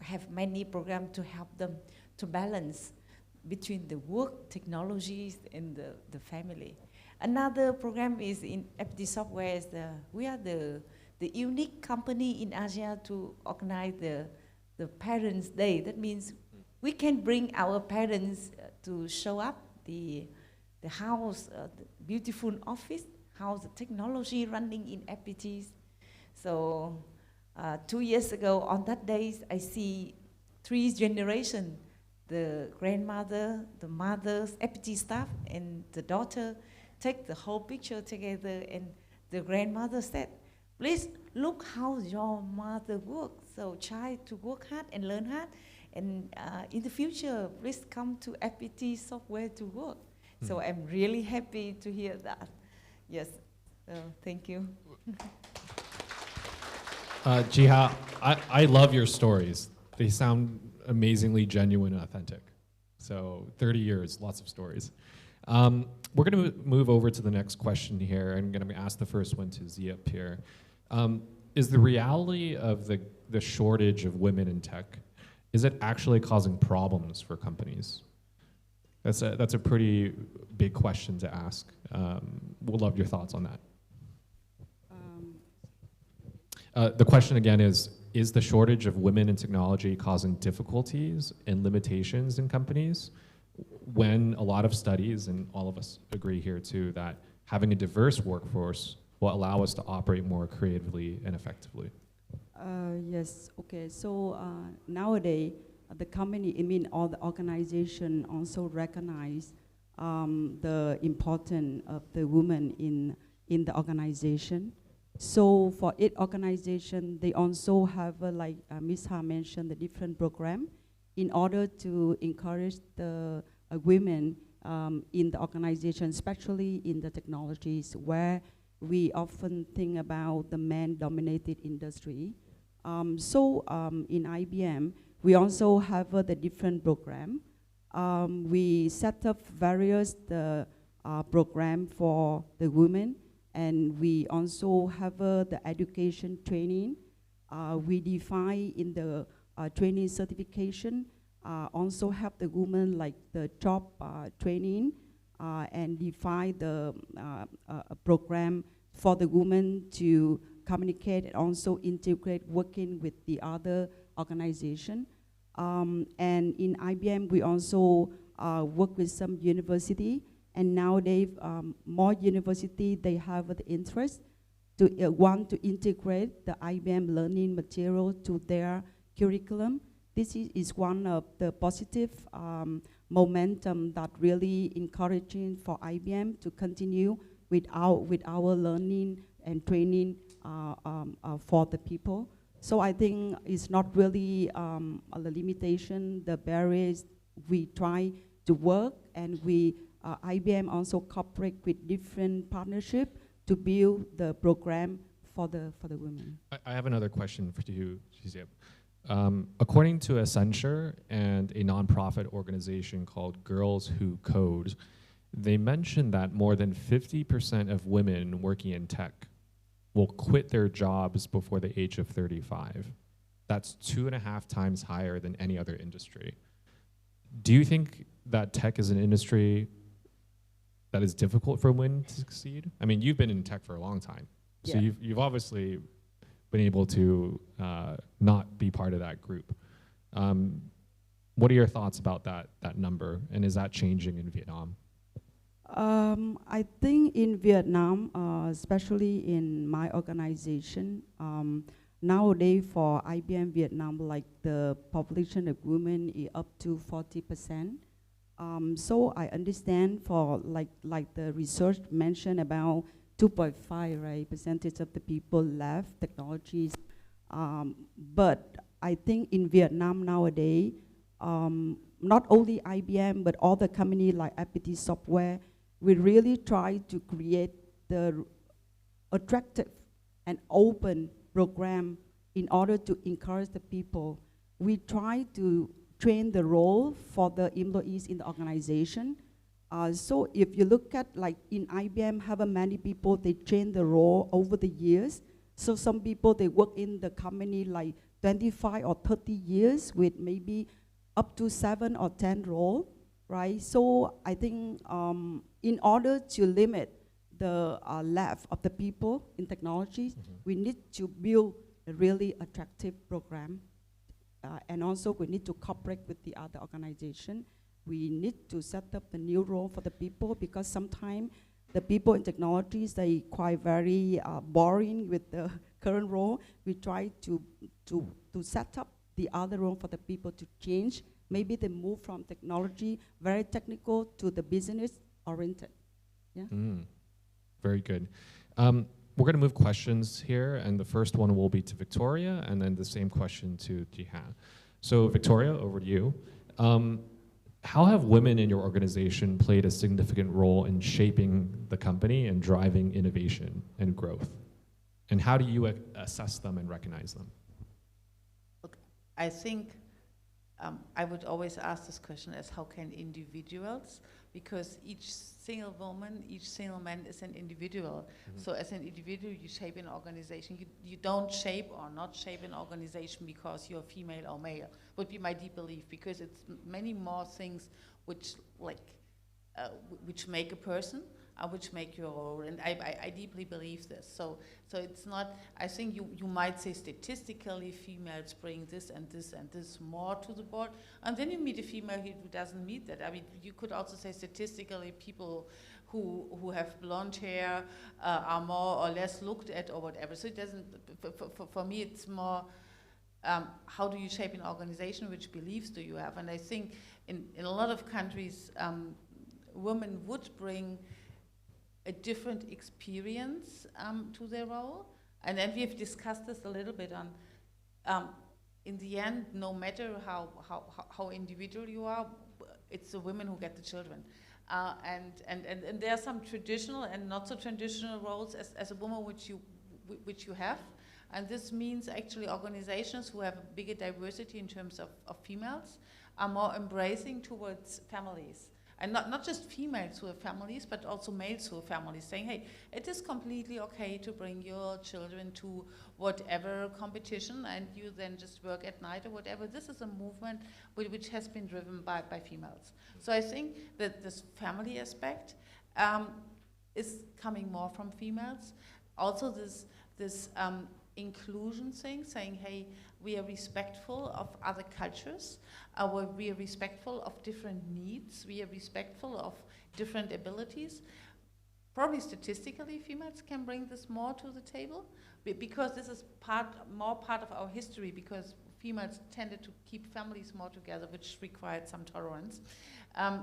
have many programs to help them to balance between the work, technologies, and the family. Another program is in FPT Software. We are the unique company in Asia to organize the Parents' Day. That means we can bring our parents to show up the house, the beautiful office, how the technology running in FPTs. So 2 years ago, on that day, I see 3 generations: the grandmother, the mothers, FPT staff, and the daughter take the whole picture together. And the grandmother said, "Please look how your mother works. So try to work hard and learn hard. And in the future, please come to FPT Software to work." So I'm really happy to hear that. Yes, thank you. Jiha, I love your stories. They sound amazingly genuine and authentic. So 30 years, lots of stories. We're going to move over to the next question here. I'm going to ask the first one to Ziep here. Is the reality of the shortage of women in tech, is it actually causing problems for companies? That's a pretty big question to ask. We'll love your thoughts on that. The question again is the shortage of women in technology causing difficulties and limitations in companies, when a lot of studies, and all of us agree here too, that having a diverse workforce will allow us to operate more creatively and effectively? Yes, okay. So nowadays, the company, I mean, all the organization also recognize the importance of the women in the organization. So for each organization, they also have, like Ms. Ha mentioned, the different program in order to encourage the women in the organization, especially in the technologies where we often think about the man-dominated industry. So in IBM, we also have the different program. We set up various program for the women, and we also have the education training. We define in the training certification, also help the women like the job training, and define the program for the women to communicate and also integrate working with the other organization. And in IBM, we also work with some university, and nowadays more university, they have the interest to want to integrate the IBM learning material to their curriculum. This is one of the positive momentum that really encouraging for IBM to continue with our learning and training for the people. So I think it's not really a limitation, the barriers. We try to work, and IBM also cooperate with different partnership to build the program for the women. I have another question for you, Ziep. According to Accenture and a nonprofit organization called Girls Who Code, they mentioned that more than 50% of women working in tech will quit their jobs before the age of 35. That's 2.5 times higher than any other industry. Do you think that tech is an industry that is difficult for women to succeed? I mean, you've been in tech for a long time, so yeah. you've obviously been able to not be part of that group. What are your thoughts about that number, and is that changing in Vietnam? I think in Vietnam, especially in my organization, nowadays for IBM Vietnam, like the population of women is up to 40%. So I understand for like the research mentioned about 2.5, right, percentage of the people left technologies. But I think in Vietnam nowadays, not only IBM, but all the company like FPT Software, we really try to create the attractive and open program in order to encourage the people. We try to train the role for the employees in the organization. So if you look at like in IBM, how many people they train the role over the years. So some people they work in the company like 25 or 30 years with maybe up to 7 or 10 role, right? So I think in order to limit the left of the people in technology, we need to build a really attractive program. And also we need to cooperate with the other organization. We need to set up a new role for the people because sometimes the people in technologies, they quite very boring with the current role. We try to set up the other role for the people to change. Maybe they move from technology, very technical, to the business oriented. Yeah. Very good. We're going to move questions here, and the first one will be to Victoria, and then the same question to Jiha. So Victoria, over to you. How have women in your organization played a significant role in shaping the company and driving innovation and growth? And how do you assess them and recognize them? Look, I think I would always ask this question as how can individuals, because each single woman, each single man is an individual. So as an individual, you shape an organization. You don't shape or not shape an organization because you're female or male, would be my deep belief, because it's many more things which which make a person, which make your role, and I deeply believe this. So it's not, I think you might say statistically females bring this and this and this more to the board, and then you meet a female who doesn't meet that. I mean, you could also say statistically people who have blonde hair are more or less looked at or whatever. So it doesn't, for me it's more, how do you shape an organization, which beliefs do you have? And I think in a lot of countries, women would bring a different experience to their role. And then we've discussed this a little bit on, in the end, no matter how individual you are, it's the women who get the children. And there are some traditional and not so traditional roles as a woman which you have. And this means actually organizations who have a bigger diversity in terms of females are more embracing towards families. And not just females who have families, but also males who have families, saying, hey, it is completely okay to bring your children to whatever competition and you then just work at night or whatever. This is a movement which has been driven by females. So I think that this family aspect is coming more from females. Also this inclusion thing, saying, hey, we are respectful of other cultures, we are respectful of different needs, we are respectful of different abilities. Probably statistically, females can bring this more to the table, because this is more part of our history, because females tended to keep families more together, which required some tolerance.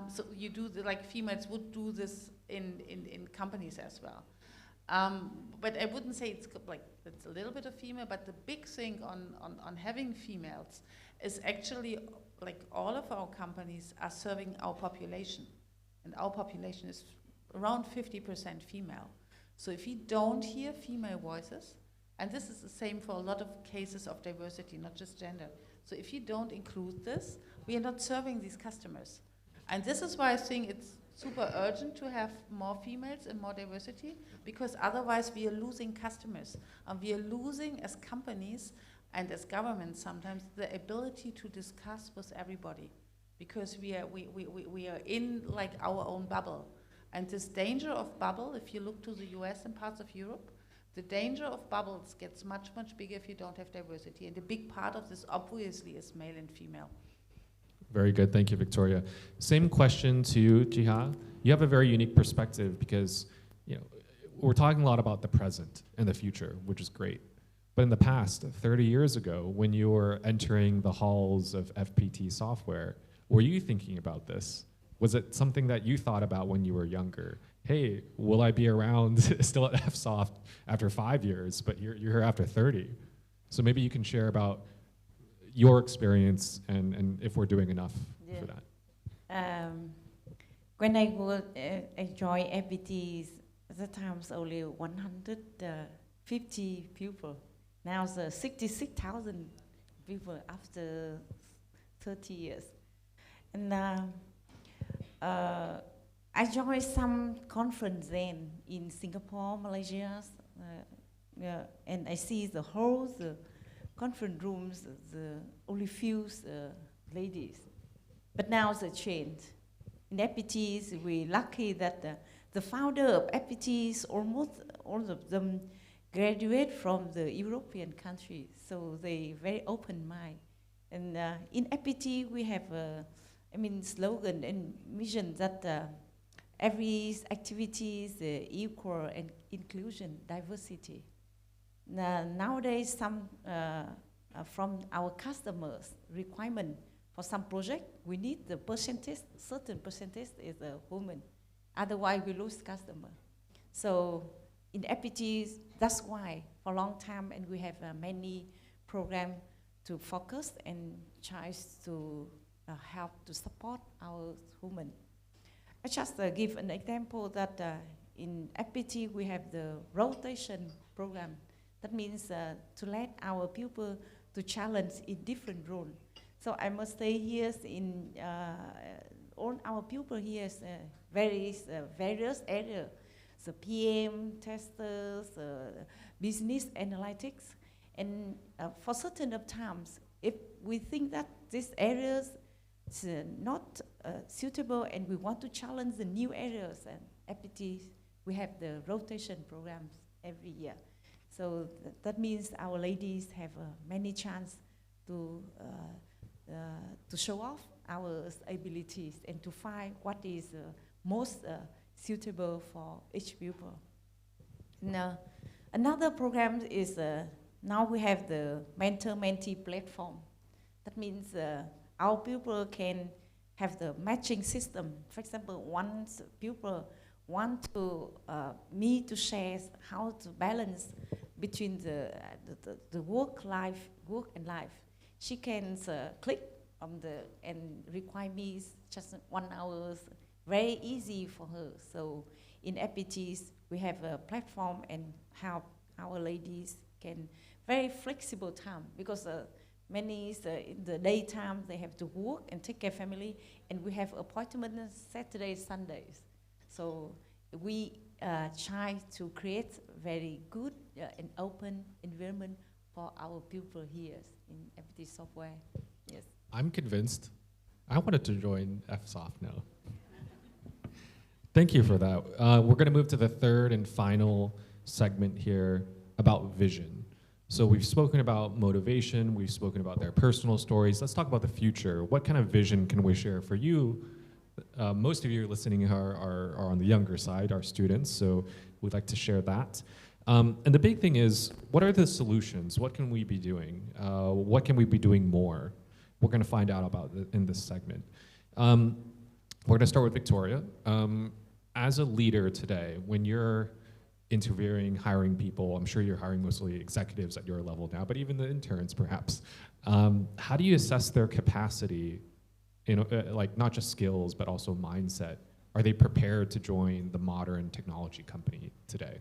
So you do, like females would do this in companies as well. But I wouldn't say it's a little bit of female, but the big thing on having females is actually like all of our companies are serving our population, and our population is around 50% female. So if you don't hear female voices, and this is the same for a lot of cases of diversity, not just gender. So if you don't include this, we are not serving these customers. And this is why I think it's super urgent to have more females and more diversity, because otherwise we are losing customers. And we are losing, as companies and as governments sometimes, the ability to discuss with everybody, because we are in like our own bubble. And this danger of bubble, if you look to the US and parts of Europe, the danger of bubbles gets much, much bigger if you don't have diversity. And a big part of this obviously is male and female. Very good, thank you, Victoria. Same question to you, Jiha. You have a very unique perspective because, you know, we're talking a lot about the present and the future, which is great. But in the past, 30 years ago, when you were entering the halls of FPT Software, were you thinking about this? Was it something that you thought about when you were younger? Hey, will I be around still at FSoft after 5 years, but you're here after 30? So maybe you can share about your experience and if we're doing enough Yeah. for that. When I joined FPT, at the time was only 150 people. Now it's 66,000 people after 30 years. And I joined some conference then in Singapore, Malaysia, and I see the whole conference rooms, the only few ladies. But now it's a change. In FPTs, we're lucky that the founder of FPTs, almost all of them graduate from the European countries, so they very open mind. And in FPT, we have slogan and mission that every activity is equal and inclusion, diversity. Nowadays, some from our customers' requirement for some project, we need the percentage, certain percentage is a woman. Otherwise, we lose customer. So in FPTs, that's why for a long time, and we have many programs to focus and tries to help to support our women. I just give an example that in FPT, we have the rotation program. That means to let our people to challenge in different roles. So I must say here in all our people here is various areas. So PM, testers, business analytics. And for certain of times, if we think that these areas is not suitable and we want to challenge the new areas and FPTs, we have the rotation programs every year. So that means our ladies have many chance to show off our abilities and to find what is most suitable for each pupil. Now, another program is now we have the mentor-mentee platform. That means our pupil can have the matching system. For example, one pupil want to me to share how to balance between the work and life. She can click on and require me just 1 hour, very easy for her. So in FPTs, we have a platform and help our ladies can very flexible time because many in the daytime they have to work and take care of family, and we have appointments Saturdays, Sundays. So we try to create very good and open environment for our people here in FPT software. Yes. I'm convinced. I wanted to join FSoft now. Thank you for that. We're going to move to the third and final segment here about vision. So we've spoken about motivation, we've spoken about their personal stories. Let's talk about the future. What kind of vision can we share for you? Most of you listening are on the younger side, our students, so we'd like to share that. And the big thing is, what are the solutions? What can we be doing? What can we be doing more? We're going to find out about it in this segment. We're going to start with Victoria. As a leader today, when you're interviewing, hiring people, I'm sure you're hiring mostly executives at your level now, but even the interns perhaps. How do you assess their capacity, like not just skills, but also mindset? Are they prepared to join the modern technology company today?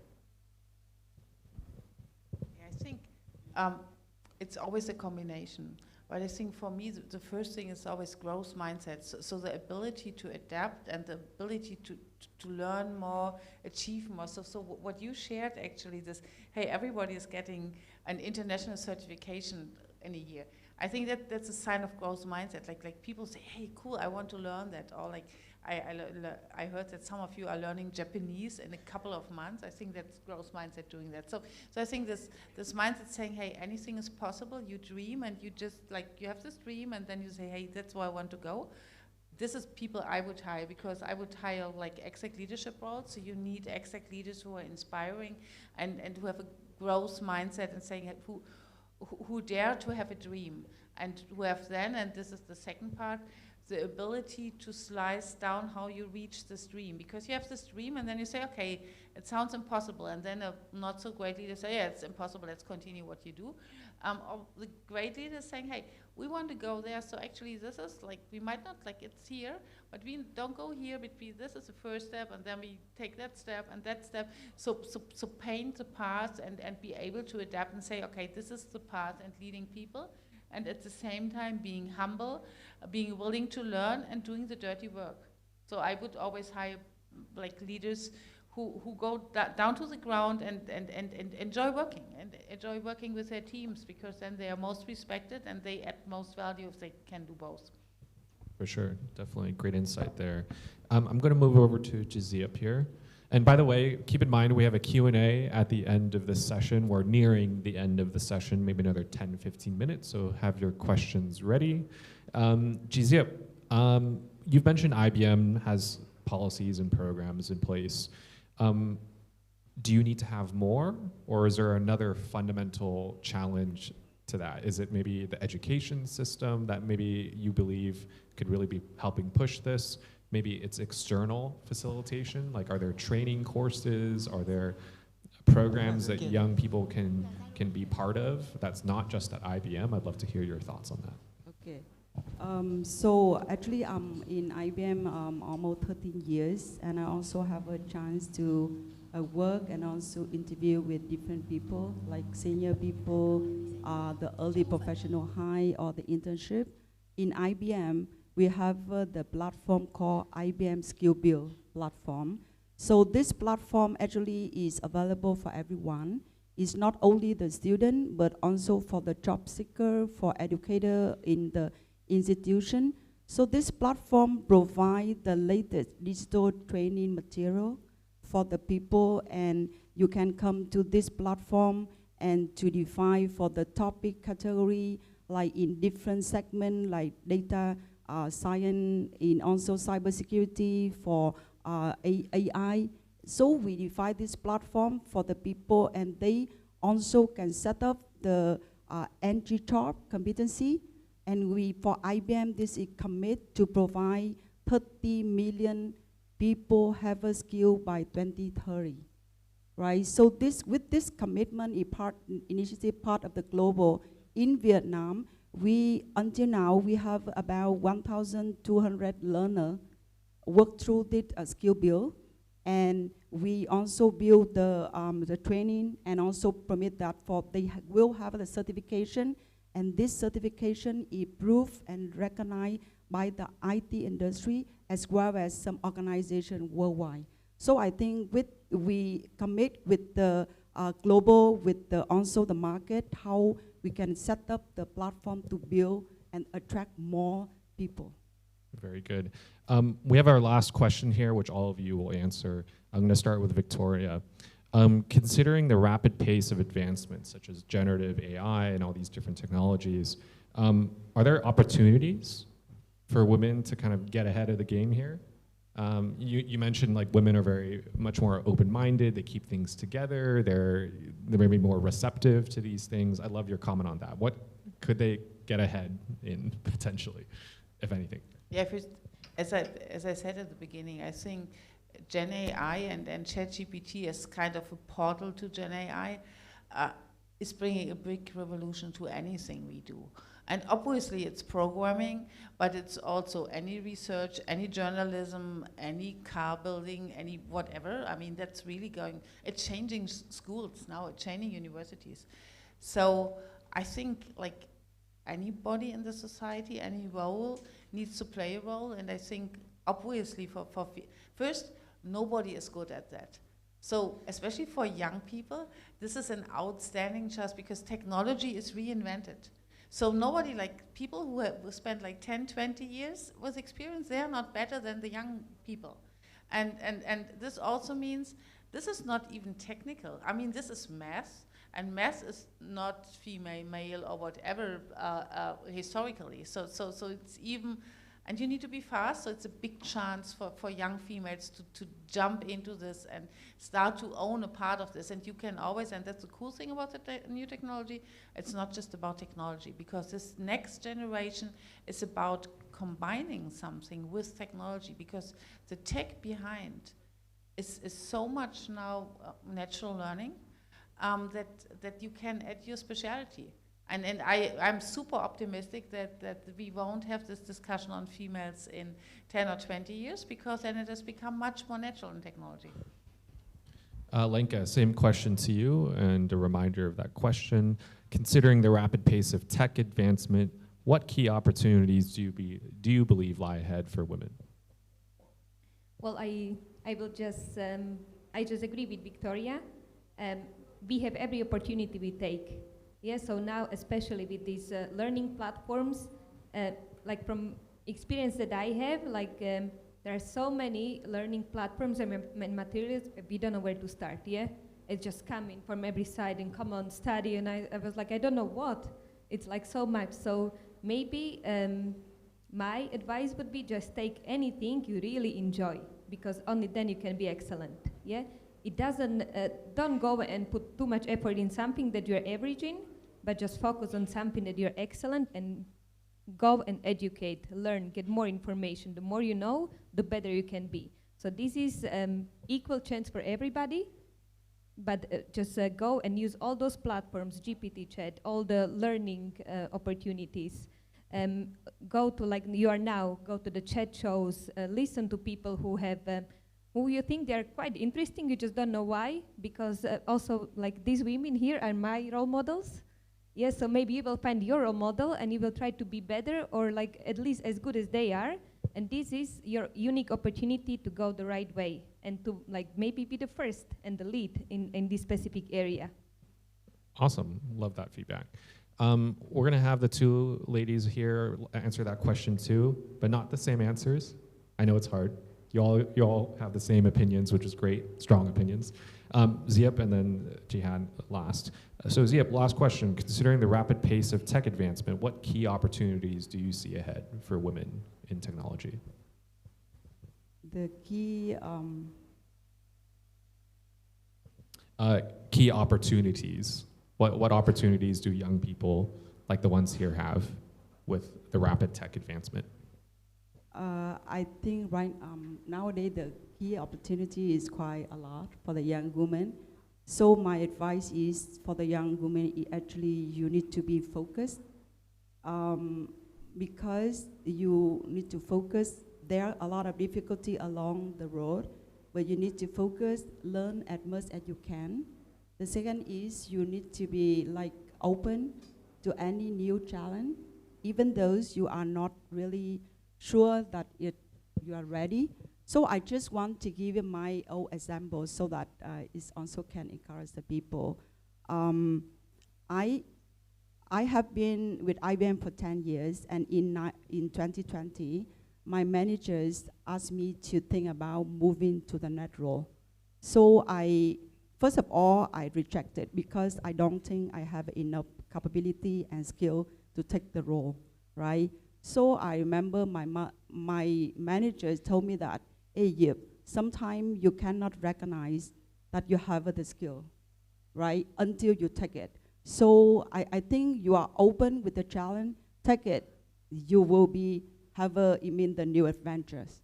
I think it's always a combination. But I think for me, the first thing is always growth mindset. So the ability to adapt and the ability to learn more, achieve more. So what you shared actually, this, hey, everybody is getting an international certification in a year. I think that's a sign of growth mindset. Like people say, hey, cool, I want to learn that. Or like, I heard that some of you are learning Japanese in a couple of months. I think that's growth mindset doing that. So I think this mindset saying, hey, anything is possible. You dream and you just you have this dream and then you say, hey, that's where I want to go. This is people I would hire, because I would hire like exec leadership roles. So you need exec leaders who are inspiring and who have a growth mindset and saying who dare to have a dream and who have then, and this is the second part, the ability to slice down how you reach the stream. Because you have the stream and then you say, okay, it sounds impossible. And then a not so great leader say, yeah, it's impossible, let's continue what you do. Or the great leader is saying, hey, we want to go there, so actually this is like, we might not like it's here, but we don't go here, but this is the first step, and then we take that step and that step. So paint the path and be able to adapt and say, okay, this is the path, and leading people. And at the same time being humble, being willing to learn and doing the dirty work. So I would always hire like leaders who go down to the ground and enjoy working with their teams, because then they are most respected and they add most value if they can do both. For sure, definitely great insight there. I'm going to move over to Jizzy up here. And by the way, keep in mind we have a Q&A at the end of this session. We're nearing the end of the session, maybe another 10, 15 minutes, so have your questions ready. Jizzy, you've mentioned IBM has policies and programs in place. Do you need to have more, or is there another fundamental challenge to that? Is it maybe the education system that maybe you believe could really be helping push this? Maybe it's external facilitation, like are there training courses? Are there programs that young people can be part of that's not just at IBM? I'd love to hear your thoughts on that. Okay. So actually I'm in IBM almost 13 years, and I also have a chance to work and also interview with different people, like senior people, the early professional high or the internship. In IBM, we have the platform called IBM Skill Build platform. So this platform actually is available for everyone. It's not only the student, but also for the job seeker, for educator in the institution. So this platform provides the latest digital training material for the people, and you can come to this platform and to define for the topic category, like in different segments, like data science, in also cybersecurity, for AI. So we define this platform for the people, and they also can set up the entry job competency. And we, for IBM, this is commit to provide 30 million people have a skill by 2030, right? So this, with this commitment, initiative part of the global in Vietnam, until now, we have about 1,200 learners work through this skill build, and we also build the training and also permit that for they will have the certification, and this certification is approved and recognized by the IT industry as well as some organization worldwide. So I think we commit with the global, with also the market, how we can set up the platform to build and attract more people. Very good. We have our last question here, which all of you will answer. I'm going to start with Victoria. Considering the rapid pace of advancements, such as generative AI and all these different technologies, are there opportunities for women to kind of get ahead of the game here? You mentioned like women are very much more open-minded, they keep things together, they're maybe more receptive to these things. I'd love your comment on that. What could they get ahead in potentially, if anything? Yeah, first, as I said at the beginning, I think Gen AI and ChatGPT as kind of a portal to Gen AI is bringing a big revolution to anything we do. And obviously it's programming, but it's also any research, any journalism, any car building, any whatever. I mean, that's really it's changing schools now, it's changing universities. So I think like anybody in the society, any role needs to play a role, and I think obviously first, nobody is good at that. So especially for young people, this is an outstanding chance because technology is reinvented. So nobody, like people who spent like 10, 20 years with experience, they are not better than the young people. And this also means this is not even technical. I mean, this is math, and math is not female, male, or whatever historically. So it's even And you need to be fast, so it's a big chance for young females to jump into this and start to own a part of this. And you can always, and that's the cool thing about the new technology, it's not just about technology, because this next generation is about combining something with technology, because the tech behind is so much now natural learning that you can add your specialty. And I'm super optimistic that we won't have this discussion on females in 10 or 20 years, because then it has become much more natural in technology. Lenka, same question to you, and a reminder of that question. Considering the rapid pace of tech advancement, what key opportunities do you believe lie ahead for women? Well, I will just I just agree with Victoria. We have every opportunity we take. Yeah, so now, especially with these learning platforms, like from experience that I have, like there are so many learning platforms and materials, we don't know where to start, yeah? It's just coming from every side and come on, study, and I was like, I don't know what. It's like so much, so maybe my advice would be just take anything you really enjoy, because only then you can be excellent, yeah? It doesn't, don't go and put too much effort in something that you're averaging, but just focus on something that you're excellent and go and educate, learn, get more information. The more you know, the better you can be. So this is equal chance for everybody, but just go and use all those platforms, GPT chat, all the learning opportunities. Go to, like you are now, go to the chat shows, listen to people who have, who you think they're quite interesting, you just don't know why, because also like these women here are my role models. Yes, so maybe you will find your role model and you will try to be better or like at least as good as they are. And this is your unique opportunity to go the right way and to like maybe be the first and the lead in this specific area. Awesome, love that feedback. We're gonna have the two ladies here answer that question too, but not the same answers. I know it's hard. You all have the same opinions, which is great, strong opinions. Ziep and then Jihan last. So Ziep, last question. Considering the rapid pace of tech advancement, what key opportunities do you see ahead for women in technology? The key key opportunities. What opportunities do young people like the ones here have with the rapid tech advancement? I think nowadays the key opportunity is quite a lot for the young women. So my advice is for the young women, you need to be focused because you need to focus. There are a lot of difficulty along the road, but you need to focus, learn as much as you can. The second is you need to be like open to any new challenge, even those you are not really sure that you are ready. So I just want to give you my own example so that it also can encourage the people. I have been with IBM for 10 years, and in 2020, my managers asked me to think about moving to the net role. So first of all, I rejected because I don't think I have enough capability and skill to take the role, right? So I remember my managers told me that, hey, Yip, sometimes you cannot recognize that you have the skill, right, until you take it. So I think you are open with the challenge, take it, you will have the new adventures,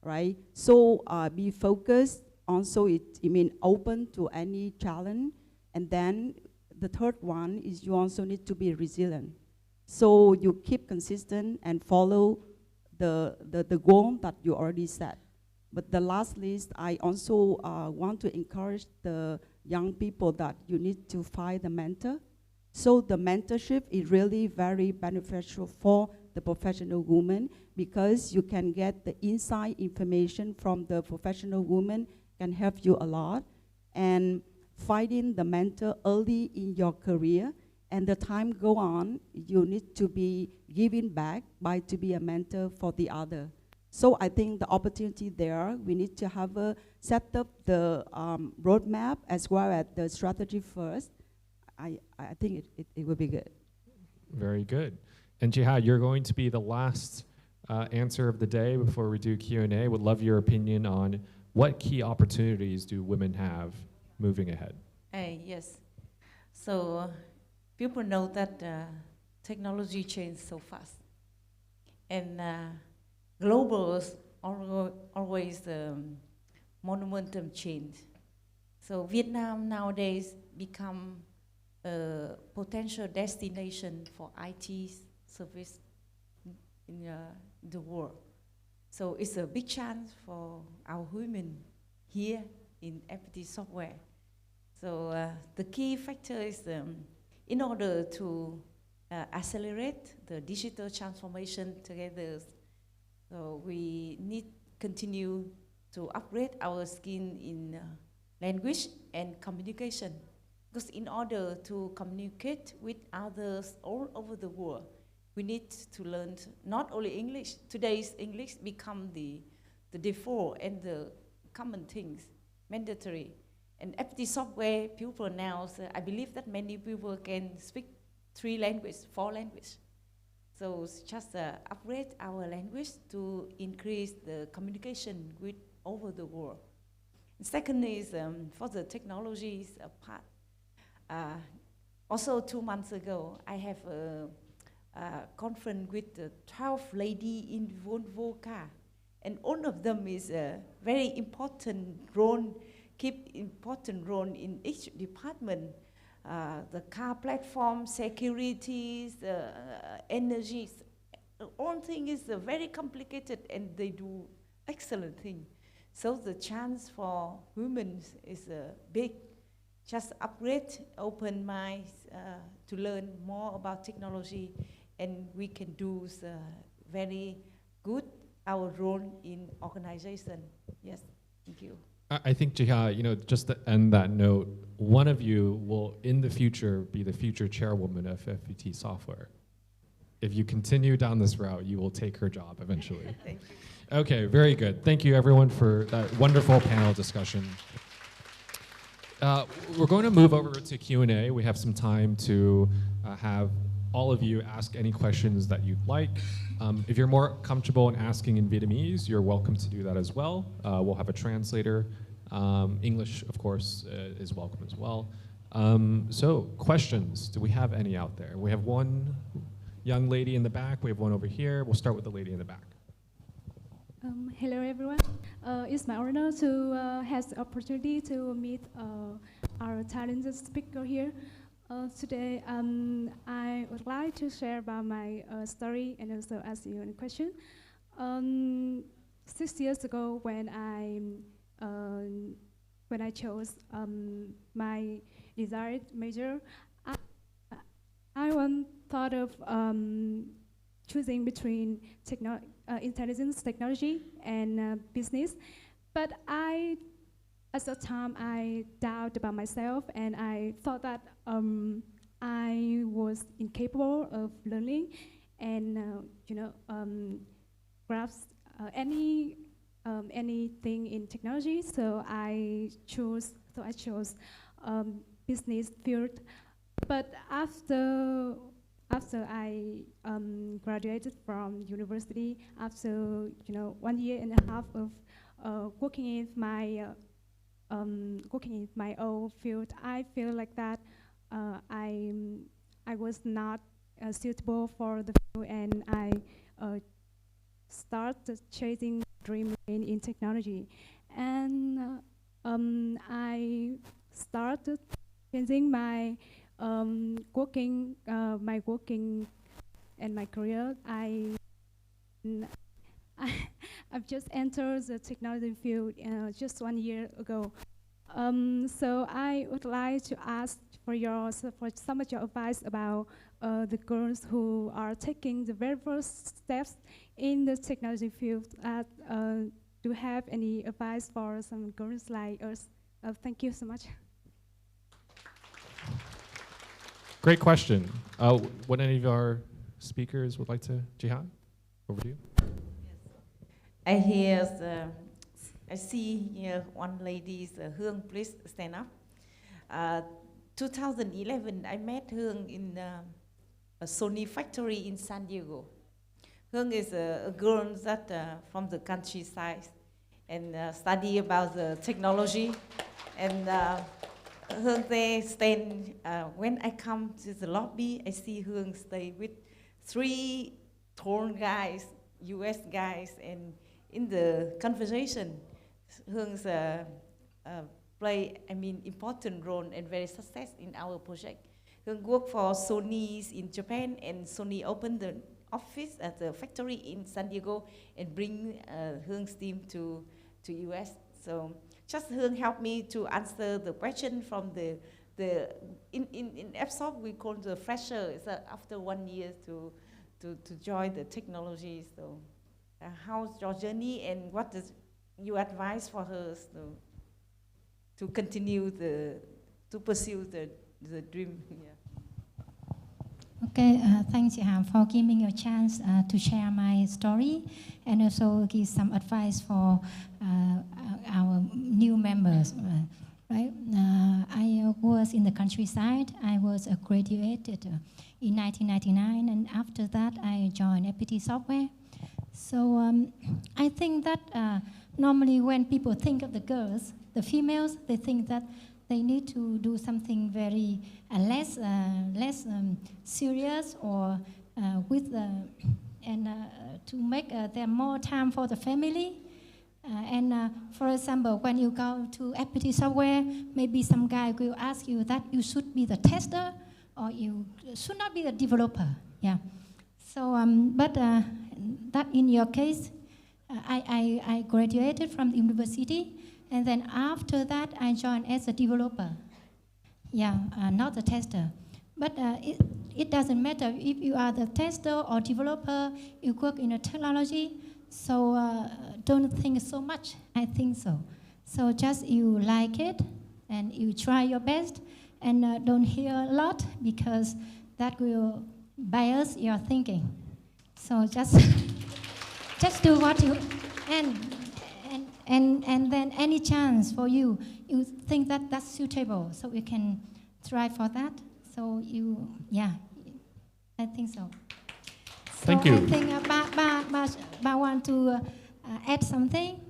right? So be focused, also it means open to any challenge, and then the third one is you also need to be resilient. So you keep consistent and follow the goal that you already set. But the last list, I also want to encourage the young people that you need to find a mentor. So the mentorship is really very beneficial for the professional woman because you can get the inside information from the professional woman can help you a lot. And finding the mentor early in your career, and the time go on, you need to be giving back by to be a mentor for the other. So I think the opportunity there, we need to have set up the roadmap as well as the strategy first. I think it will be good. Very good. And Jihad, you're going to be the last answer of the day before we do Q&A. Would love your opinion on what key opportunities do women have moving ahead? Yes. So people know that technology changes so fast. And global is always monumental change. So Vietnam nowadays become a potential destination for IT service in the world. So it's a big chance for our women here in FPT Software. So the key factor is in order to accelerate the digital transformation together, so we need continue to upgrade our skill in language and communication. Because in order to communicate with others all over the world, we need to learn not only English. Today's English become the default and the common things, mandatory. And FPT Software people now, I believe that many people can speak 3 languages, 4 languages. So just upgrade our language to increase the communication with over the world. And second is for the technologies part. Also 2 months ago, I have a conference with the 12 ladies in Volvo car. And all of them is a very important role, keep important role in each department. The car platform, securities, energies, all things is very complicated and they do excellent thing. So the chance for women is big. Just upgrade, open minds to learn more about technology, and we can do very good our role in organization. Yes, thank you. I think, Jiha, just to end that note, one of you will, in the future, be the future chairwoman of FPT Software. If you continue down this route, you will take her job eventually. Thank you. Okay, very good. Thank you, everyone, for that wonderful panel discussion. We're going to move over to Q&A. We have some time to have all of you ask any questions that you'd like. If you're more comfortable in asking in Vietnamese, you're welcome to do that as well. We'll have a translator. English, of course, is welcome as well. So, questions. Do we have any out there? We have one young lady in the back. We have one over here. We'll start with the lady in the back. Hello, everyone. It's my honor to have the opportunity to meet our talented speaker here. Today, I would like to share about my story and also ask you a question. 6 years ago, when I chose my desired major, I once thought of choosing between intelligence technology and business, but at the time I doubted about myself and I thought that I was incapable of learning and grasp anything in technology. So I chose business field. But after I graduated from university, after 1 year and a half of working in my own field, I feel like that I was not suitable for the field, and I started chasing dream in technology, and I started changing my working and my career. I've just entered the technology field just 1 year ago. So I would like to ask for some of your advice about the girls who are taking the very first steps in the technology field. Do you have any advice for some girls like us? Thank you so much. Great question. Would any of our speakers would like to? Jihan, over to you. I see here one lady, Hương, please stand up. 2011, I met Hương in a Sony factory in San Diego. Hương is a girl that from the countryside and study about the technology. And Hương they stand, when I come to the lobby, I see Hương stay with 3 tall guys, US guys, and in the conversation, Hương play, important role and very success in our project. Hương work for Sony in Japan, and Sony opened the office at the factory in San Diego and bring Hương team to US. So just Hương helped me to answer the question from the in EPSOP we call the fresher. It's after 1 year to join the technology. So how's your journey, and what is your advice for her to continue to pursue the dream? Yeah. Okay, thanks for giving me a chance to share my story and also give some advice for our new members. Right? I was in the countryside. I was graduated in 1999, and after that I joined FPT Software. So I think that normally when people think of the girls, the females, they think that they need to do something very less serious or to make them more time for the family. For example, when you go to FPT Software, maybe some guy will ask you that you should be the tester or you should not be the developer. Yeah. So, but that in your case, I graduated from the university, and then after that I joined as a developer. Yeah, not a tester. But it doesn't matter if you are the tester or developer, you work in a technology, so don't think so much, I think so. So just you like it, and you try your best, and don't hear a lot, because that will bias your thinking. So just do what you, and then any chance for you think that that's suitable, so you can try for that. So you, yeah, I think so. Thank you. I think Ba want to add something.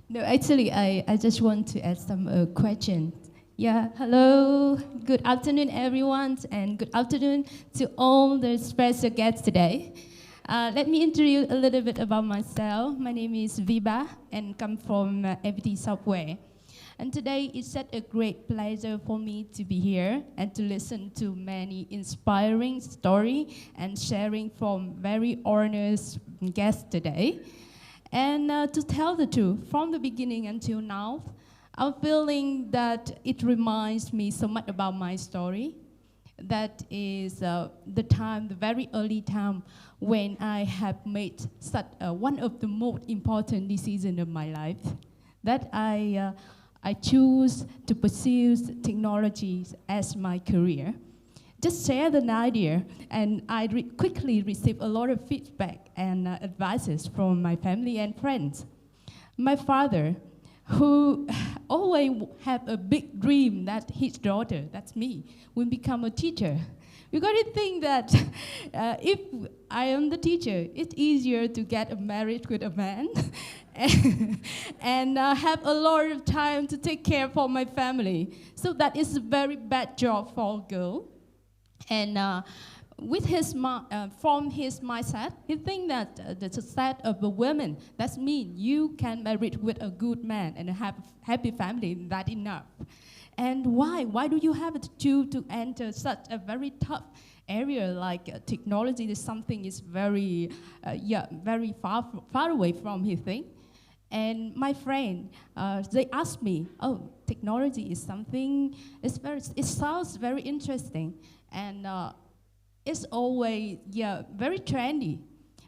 No, actually, I just want to add some questions. Yeah, hello, good afternoon, everyone, and good afternoon to all the special guests today. Let me introduce a little bit about myself. My name is Viba and come from FPT Software. And today it's such a great pleasure for me to be here and to listen to many inspiring stories and sharing from very honest guests today. And to tell the truth, from the beginning until now, I'm feeling that it reminds me so much about my story. That is the very early time when I have made such one of the most important decisions of my life. That I choose to pursue technologies as my career. Just shared an idea, and I quickly received a lot of feedback and advices from my family and friends. My father, who always had a big dream that his daughter, that's me, will become a teacher. You got to think that if I am the teacher, it's easier to get married with a man and have a lot of time to take care for my family. So that is a very bad job for a girl. And with from his mindset, he thinks that the success of a woman, that means you can marry with a good man and have a happy family, that's enough. And why? Why do you have to choose to enter such a very tough area like technology? Is something is very, very far away from his thing. And my friend, they asked me, oh, technology is something, it sounds very interesting. And it's always, very trendy.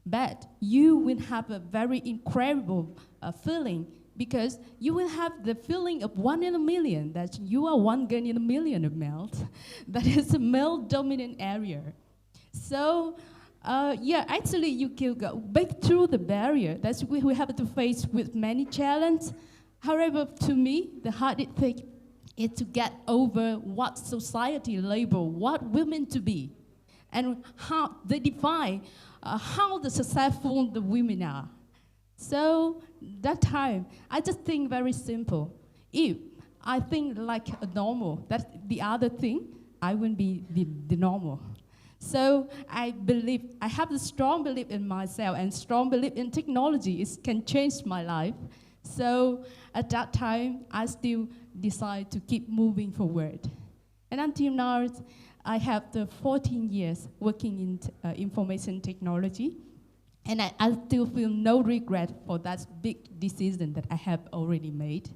But you will have a very incredible feeling, because you will have the feeling of 1 in a million, that you are one girl in a million of males. That is a male-dominant area. So, actually you can go break through the barrier. That's what we have to face with many challenges. However, to me, the hardest thing is to get over what society labels what women to be, and how they define how the successful the women are. So that time, I just think very simple. If I think like a normal, that's the other thing, I will be the normal. So I have a strong belief in myself and strong belief in technology. It can change my life. So at that time, I still decide to keep moving forward. And until now, I have the 14 years working in information technology. And I still feel no regret for that big decision that I have already made.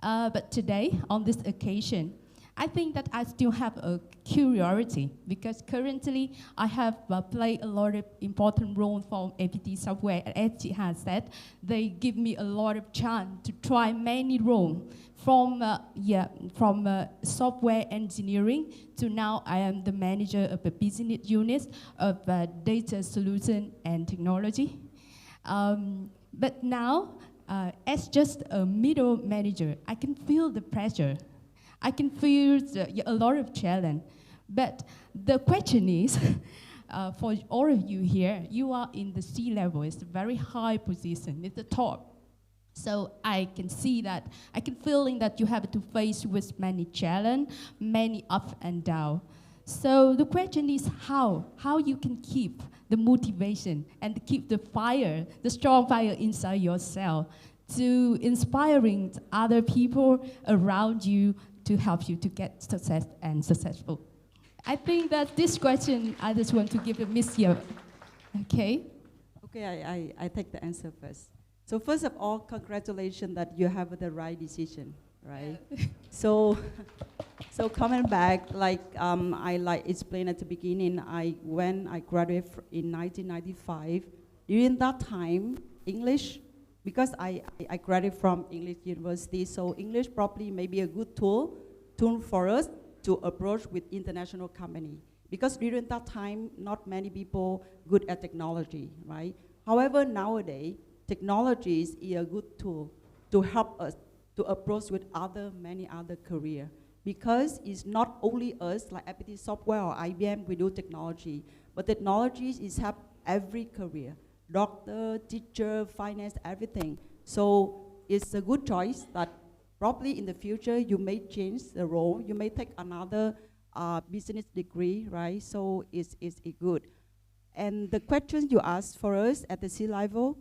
But today, on this occasion, I think that I still have a curiosity because currently I have played a lot of important role for APT Software. As she has said, they give me a lot of chance to try many roles from software engineering to now I am the manager of a business unit of data solution and technology. But now, as just a middle manager, I can feel the pressure. I can feel a lot of challenge. But the question is, for all of you here, you are in the C-level. It's a very high position. It's the top. So I can see that, I can feeling that you have to face with many challenge, many up and down. So the question is how you can keep the motivation and keep the fire, the strong fire inside yourself to inspiring other people around you to help you to get success and successful. I think that this question, I just want to give a Miss Yeo. Okay? Okay, I take the answer first. So first of all, congratulations that you have the right decision, right? So coming back, like I explained at the beginning, when I graduated in 1995, during that time, English, because I graduated from English University, so English probably may be a good tool for us to approach with international company. Because during that time, not many people good at technology, right? However, nowadays, technology is a good tool to help us to approach with many other career. Because it's not only us, like APT Software or IBM, we do technology, but technology is help every career. Doctor, teacher, finance, everything. So it's a good choice that probably in the future you may change the role, you may take another business degree, right? So it's good. And the questions you asked for us at the C-level,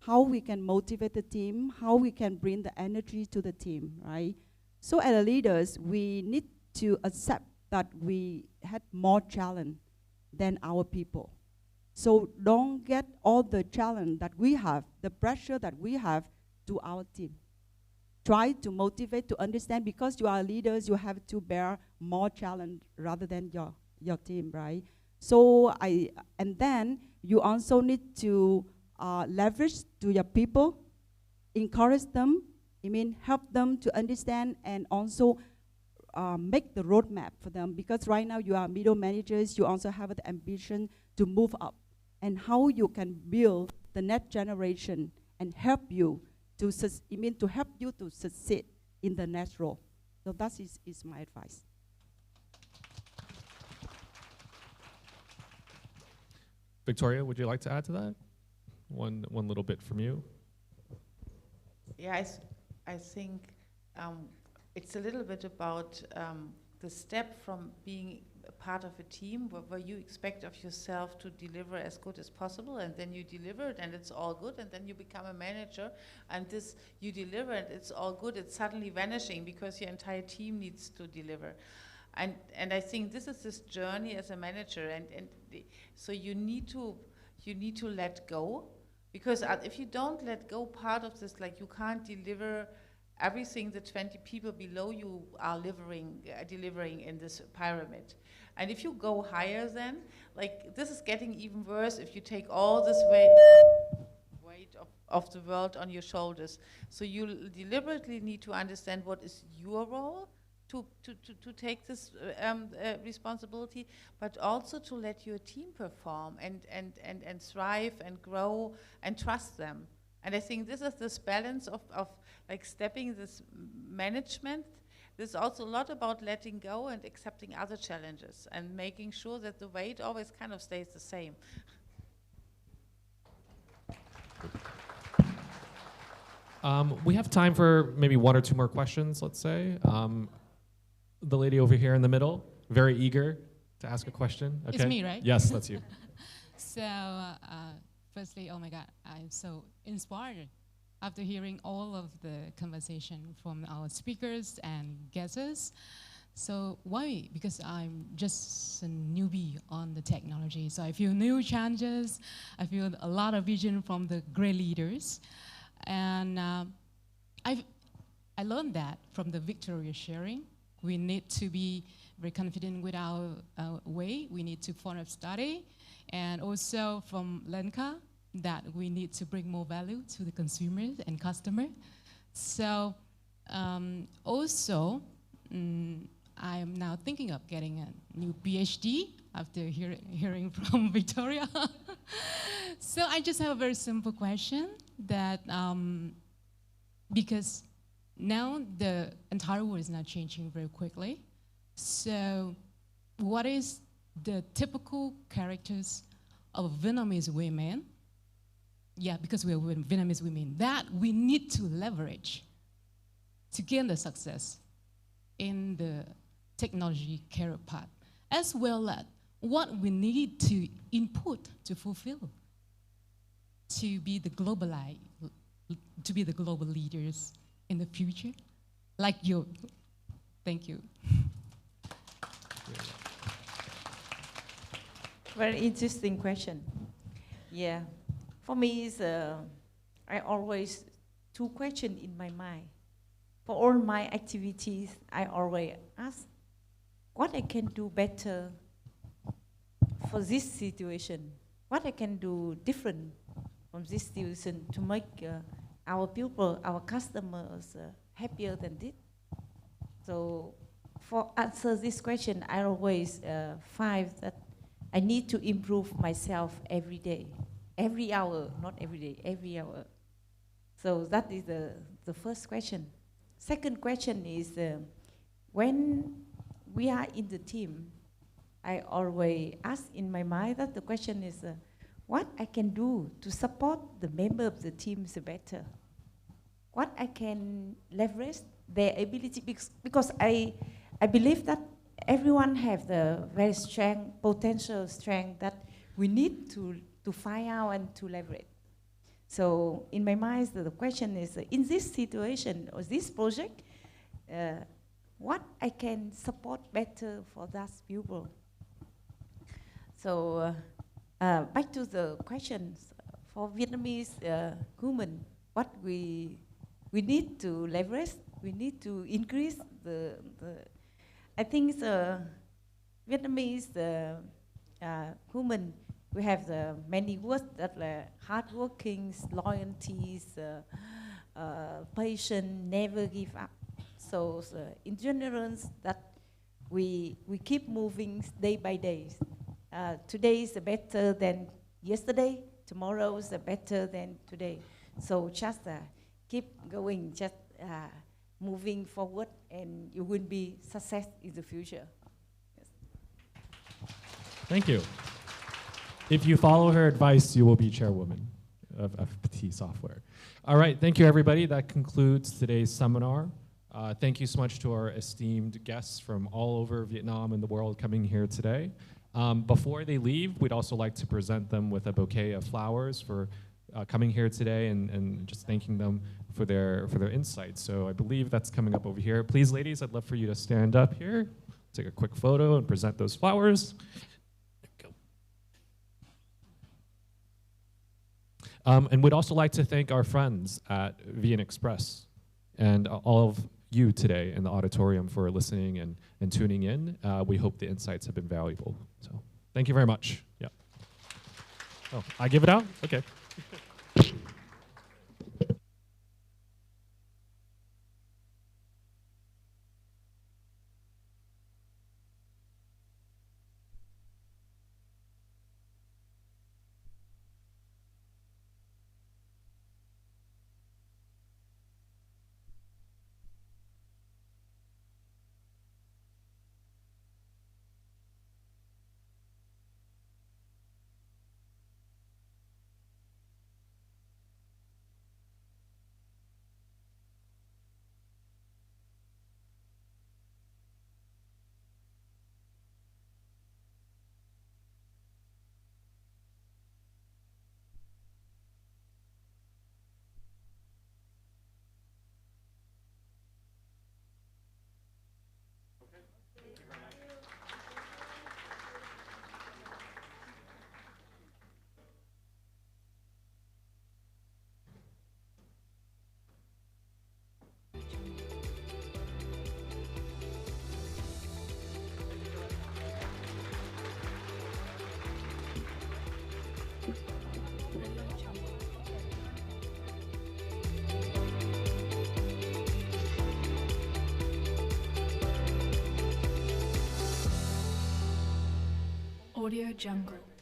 how we can motivate the team, how we can bring the energy to the team, right? So as leaders, we need to accept that we had more challenge than our people. So don't get all the challenge that we have, the pressure that we have to our team. Try to motivate, to understand, because you are leaders, you have to bear more challenge rather than your team, right? So and then you also need to leverage to your people, encourage them, help them to understand and also make the roadmap for them, because right now you are middle managers, you also have the ambition to move up, and how you can build the next generation and help you to help you to succeed in the next role. So that is my advice. Victoria, would you like to add to that? One little bit from you. Yeah, I think it's a little bit about the step from being a part of a team where you expect of yourself to deliver as good as possible, and then you deliver it and it's all good, and then you become a manager and you deliver and it's all good, it's suddenly vanishing because your entire team needs to deliver. And I think this is this journey as a manager, so you need to let go, because if you don't let go part of this, like you can't deliver everything the 20 people below you are delivering in this pyramid. And if you go higher, then like this is getting even worse if you take all this weight of the world on your shoulders. So you deliberately need to understand what is your role to take this responsibility, but also to let your team perform and thrive and grow and trust them. And I think this is this balance of like stepping this management. There's also a lot about letting go and accepting other challenges and making sure that the weight always kind of stays the same. We have time for maybe one or two more questions, let's say. The lady over here in the middle, very eager to ask a question. Okay. It's me, right? Yes, that's you. So, firstly, oh my God, I'm so inspired after hearing all of the conversation from our speakers and guests. So why? Because I'm just a newbie on the technology. So I feel new challenges. I feel a lot of vision from the great leaders. And I learned that from the Victoria sharing. We need to be very confident with our way. We need to follow study. And also from Lenka, that we need to bring more value to the consumers and customer. So also, I am now thinking of getting a new PhD after hearing from Victoria. So I just have a very simple question that, because now the entire world is now changing very quickly. So what is the typical characters of Vietnamese women? Yeah, because we are Vietnamese women, that we need to leverage to gain the success in the technology career path, as well as what we need to input to fulfill to be the global leaders in the future, like you. Thank you. Very interesting question. Yeah, for me, it's, I always two questions in my mind. For all my activities, I always ask what I can do better for this situation, what I can do different from this situation to make our people, our customers happier than this. So for answer this question, I always find that I need to improve myself every day, every hour, not every day, every hour. So that is the first question. Second question is, when we are in the team, I always ask in my mind that the question is, what I can do to support the member of the team better? What I can leverage their ability, because I believe that everyone have the very strong potential strength that we need to find out and to leverage. So in my mind, the question is, in this situation or this project, what I can support better for that people. So back to the questions, for Vietnamese women, what we need to leverage, we need to increase the I think the Vietnamese women, we have the many words that are hardworking, loyalties, patient, never give up. So in general, that we keep moving day by day. Today is better than yesterday. Tomorrow is better than today. So just keep going, just moving forward, and you will be success in the future. Yes. Thank you. If you follow her advice, you will be chairwoman of FPT Software. All right, thank you, everybody. That concludes today's seminar. Thank you so much to our esteemed guests from all over Vietnam and the world coming here today. Before they leave, we'd also like to present them with a bouquet of flowers for coming here today and just thanking them for their insights. So I believe that's coming up over here. Please, ladies, I'd love for you to stand up here, take a quick photo, and present those flowers. And we'd also like to thank our friends at VN Express and all of you today in the auditorium for listening and tuning in. We hope the insights have been valuable. So thank you very much. Yeah. Oh, I give it out? Okay. Audio Jungle.